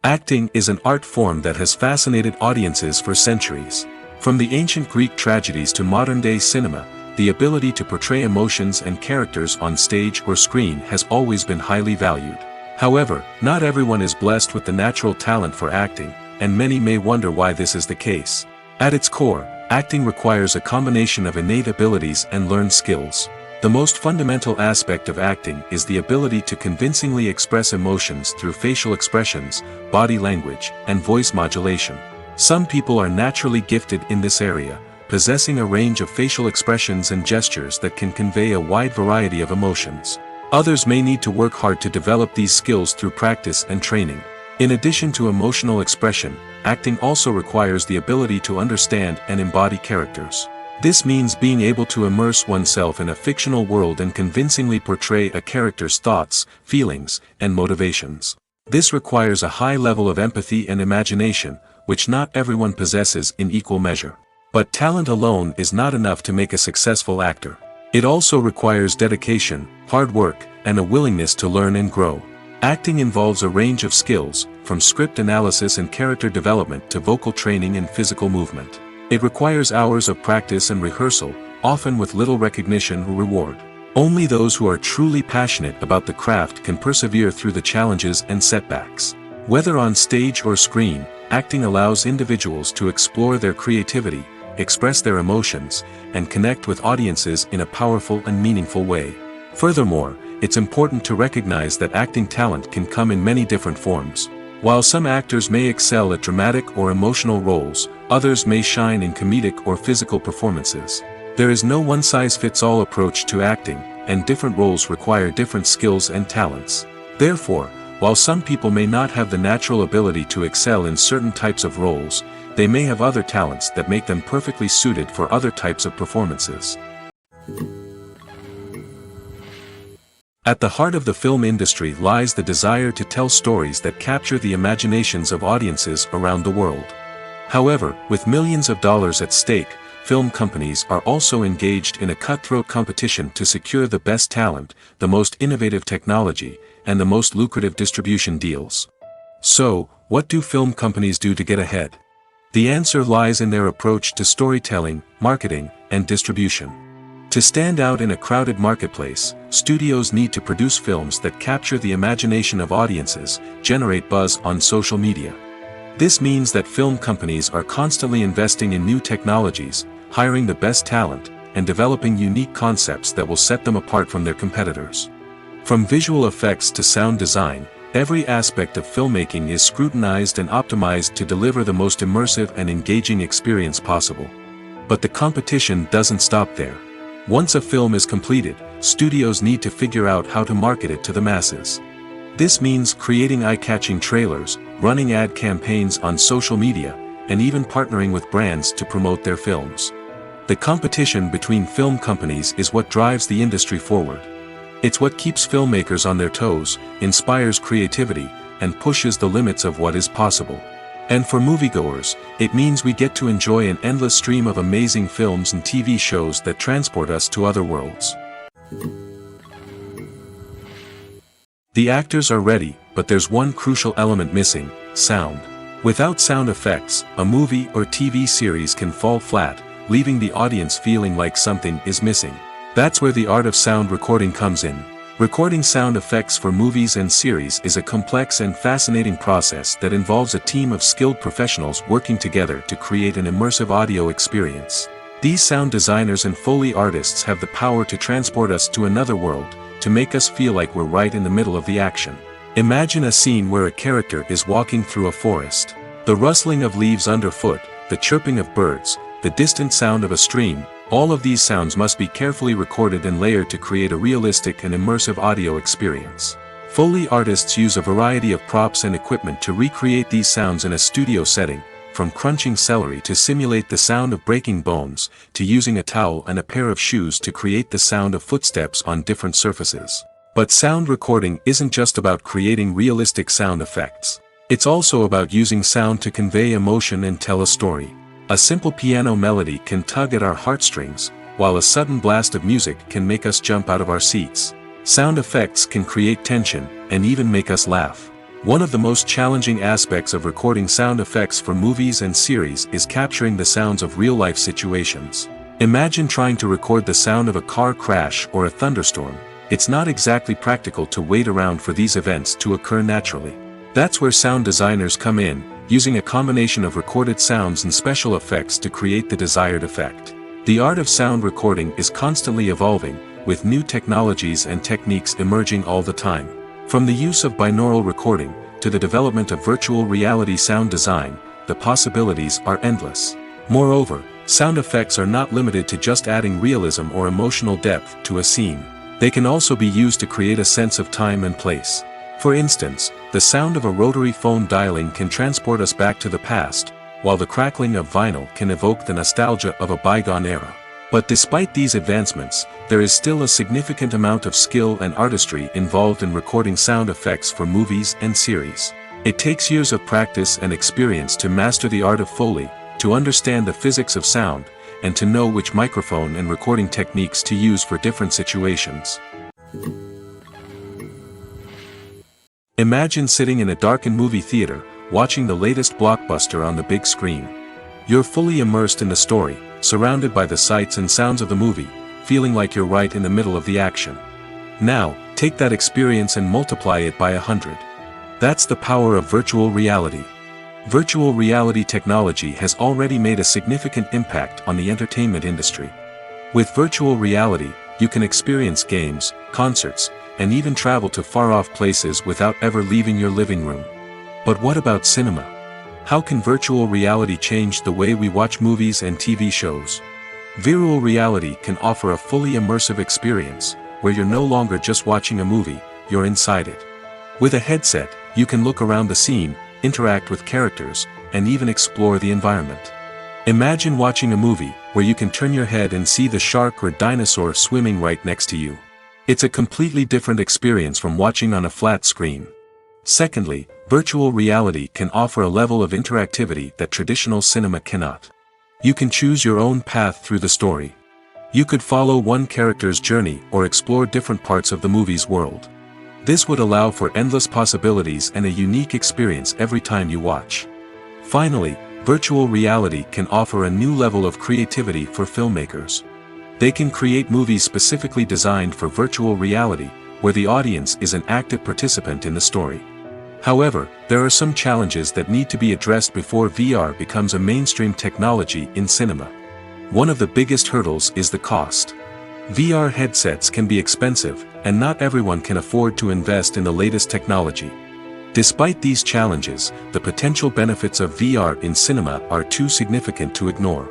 Acting is an art form that has fascinated audiences for centuries. From the ancient Greek tragedies to modern-day cinema, the ability to portray emotions and characters on stage or screen has always been highly valued. However, not everyone is blessed with the natural talent for acting, and many may wonder why this is the case. At its core, acting requires a combination of innate abilities and learned skills. The most fundamental aspect of acting is the ability to convincingly express emotions through facial expressions, body language, and voice modulation. Some people are naturally gifted in this area, possessing a range of facial expressions and gestures that can convey a wide variety of emotions. Others may need to work hard to develop these skills through practice and training. In addition to emotional expression, acting also requires the ability to understand and embody characters. This means being able to immerse oneself in a fictional world and convincingly portray a character's thoughts, feelings, and motivations. This requires a high level of empathy and imagination, which not everyone possesses in equal measure. But talent alone is not enough to make a successful actor. It also requires dedication, hard work, and a willingness to learn and grow. Acting involves a range of skills, from script analysis and character development to vocal training and physical movement. It requires hours of practice and rehearsal, often with little recognition or reward. Only those who are truly passionate about the craft can persevere through the challenges and setbacks. Whether on stage or screen, acting allows individuals to explore their creativity, express their emotions, and connect with audiences in a powerful and meaningful way. Furthermore, it's important to recognize that acting talent can come in many different forms. While some actors may excel at dramatic or emotional roles, others may shine in comedic or physical performances. There is no one-size-fits-all approach to acting, and different roles require different skills and talents. Therefore, while some people may not have the natural ability to excel in certain types of roles, they may have other talents that make them perfectly suited for other types of performances. At the heart of the film industry lies the desire to tell stories that capture the imaginations of audiences around the world. However, with millions of dollars at stake, film companies are also engaged in a cutthroat competition to secure the best talent, the most innovative technology, and the most lucrative distribution deals. So, what do film companies do to get ahead? The answer lies in their approach to storytelling, marketing, and distribution. To stand out in a crowded marketplace, studios need to produce films that capture the imagination of audiences, generate buzz on social media. This means that film companies are constantly investing in new technologies, hiring the best talent, and developing unique concepts that will set them apart from their competitors. From visual effects to sound design, every aspect of filmmaking is scrutinized and optimized to deliver the most immersive and engaging experience possible. But the competition doesn't stop there. Once a film is completed, studios need to figure out how to market it to the masses. This means creating eye-catching trailers, running ad campaigns on social media, and even partnering with brands to promote their films. The competition between film companies is what drives the industry forward. It's what keeps filmmakers on their toes, inspires creativity, and pushes the limits of what is possible. And for moviegoers, it means we get to enjoy an endless stream of amazing films and TV shows that transport us to other worlds. The actors are ready, but there's one crucial element missing: sound. Without sound effects, a movie or TV series can fall flat, leaving the audience feeling like something is missing. That's where the art of sound recording comes in. Recording sound effects for movies and series is a complex and fascinating process that involves a team of skilled professionals working together to create an immersive audio experience. These sound designers and Foley artists have the power to transport us to another world, to make us feel like we're right in the middle of the action. Imagine a scene where a character is walking through a forest. The rustling of leaves underfoot, the chirping of birds, the distant sound of a stream, all of these sounds must be carefully recorded and layered to create a realistic and immersive audio experience. Foley artists use a variety of props and equipment to recreate these sounds in a studio setting, from crunching celery to simulate the sound of breaking bones, to using a towel and a pair of shoes to create the sound of footsteps on different surfaces. But sound recording isn't just about creating realistic sound effects. It's also about using sound to convey emotion and tell a story. A simple piano melody can tug at our heartstrings, while a sudden blast of music can make us jump out of our seats. Sound effects can create tension, and even make us laugh. One of the most challenging aspects of recording sound effects for movies and series is capturing the sounds of real-life situations. Imagine trying to record the sound of a car crash or a thunderstorm. It's not exactly practical to wait around for these events to occur naturally. That's where sound designers come in, using a combination of recorded sounds and special effects to create the desired effect. The art of sound recording is constantly evolving, with new technologies and techniques emerging all the time. From the use of binaural recording, to the development of virtual reality sound design, the possibilities are endless. Moreover, Sound effects are not limited to just adding realism or emotional depth to a scene. They can also be used to create a sense of time and place. For instance, the sound of a rotary phone dialing can transport us back to the past, while the crackling of vinyl can evoke the nostalgia of a bygone era. But despite these advancements, there is still a significant amount of skill and artistry involved in recording sound effects for movies and series. It takes years of practice and experience to master the art of Foley, to understand the physics of sound, and to know which microphone and recording techniques to use for different situations. Imagine sitting in a darkened movie theater, watching the latest blockbuster on the big screen. You're fully immersed in the story, surrounded by the sights and sounds of the movie, feeling like you're right in the middle of the action. Now, take that experience and multiply it by 100. That's the power of virtual reality. Virtual reality technology has already made a significant impact on the entertainment industry. With virtual reality, you can experience games, concerts, and even travel to far-off places without ever leaving your living room. But what about cinema? How can virtual reality change the way we watch movies and TV shows? Virtual reality can offer a fully immersive experience, where you're no longer just watching a movie, you're inside it. With a headset, you can look around the scene, interact with characters, and even explore the environment. Imagine watching a movie where you can turn your head and see the shark or dinosaur swimming right next to you. It's a completely different experience from watching on a flat screen. Secondly, virtual reality can offer a level of interactivity that traditional cinema cannot. You can choose your own path through the story. You could follow one character's journey or explore different parts of the movie's world. This would allow for endless possibilities and a unique experience every time you watch. Finally, virtual reality can offer a new level of creativity for filmmakers. They can create movies specifically designed for virtual reality, where the audience is an active participant in the story. However, there are some challenges that need to be addressed before VR becomes a mainstream technology in cinema. One of the biggest hurdles is the cost. VR headsets can be expensive, and not everyone can afford to invest in the latest technology. Despite these challenges, the potential benefits of VR in cinema are too significant to ignore.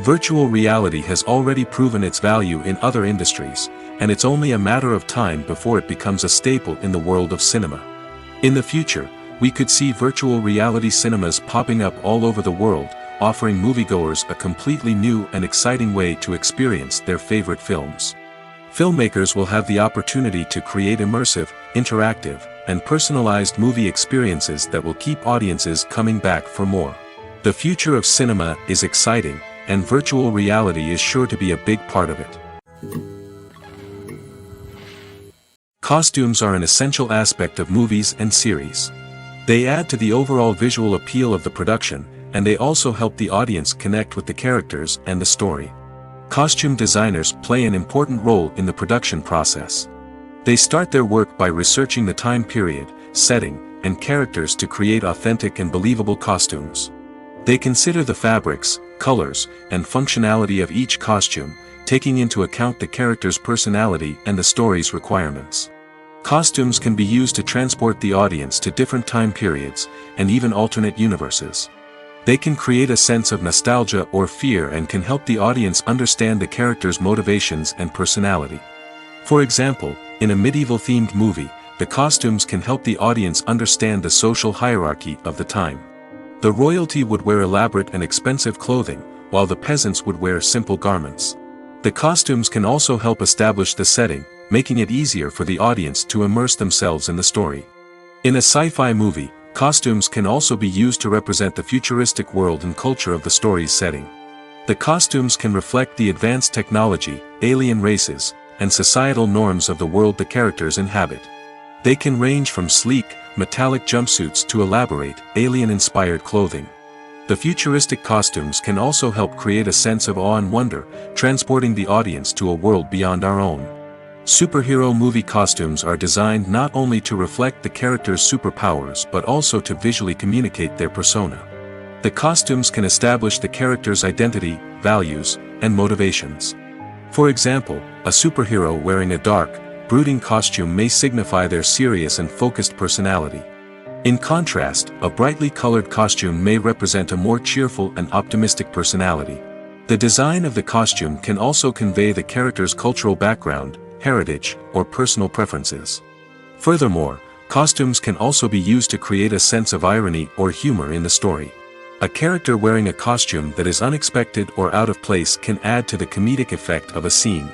Virtual reality has already proven its value in other industries, and it's only a matter of time before it becomes a staple in the world of cinema. In the future, we could see virtual reality cinemas popping up all over the world, offering moviegoers a completely new and exciting way to experience their favorite films. Filmmakers will have the opportunity to create immersive, interactive, and personalized movie experiences that will keep audiences coming back for more. The future of cinema is exciting, and virtual reality is sure to be a big part of it. Costumes are an essential aspect of movies and series. They add to the overall visual appeal of the production, and they also help the audience connect with the characters and the story. Costume designers play an important role in the production process. They start their work by researching the time period, setting, and characters to create authentic and believable costumes. They consider the fabrics, colors, and functionality of each costume, taking into account the character's personality and the story's requirements. Costumes can be used to transport the audience to different time periods, and even alternate universes. They can create a sense of nostalgia or fear and can help the audience understand the character's motivations and personality. For example, in a medieval-themed movie, the costumes can help the audience understand the social hierarchy of the time. The royalty would wear elaborate and expensive clothing, while the peasants would wear simple garments. The costumes can also help establish the setting, making it easier for the audience to immerse themselves in the story. In a sci-fi movie, costumes can also be used to represent the futuristic world and culture of the story's setting. The costumes can reflect the advanced technology, alien races, and societal norms of the world the characters inhabit. They can range from sleek, metallic jumpsuits to elaborate, alien-inspired clothing. The futuristic costumes can also help create a sense of awe and wonder, transporting the audience to a world beyond our own. Superhero movie costumes are designed not only to reflect the character's superpowers but also to visually communicate their persona. The costumes can establish the character's identity, values, and motivations. For example, a superhero wearing a dark, brooding costume may signify their serious and focused personality. In contrast, a brightly colored costume may represent a more cheerful and optimistic personality. The design of the costume can also convey the character's cultural background, heritage, or personal preferences. Furthermore, costumes can also be used to create a sense of irony or humor in the story. A character wearing a costume that is unexpected or out of place can add to the comedic effect of a scene.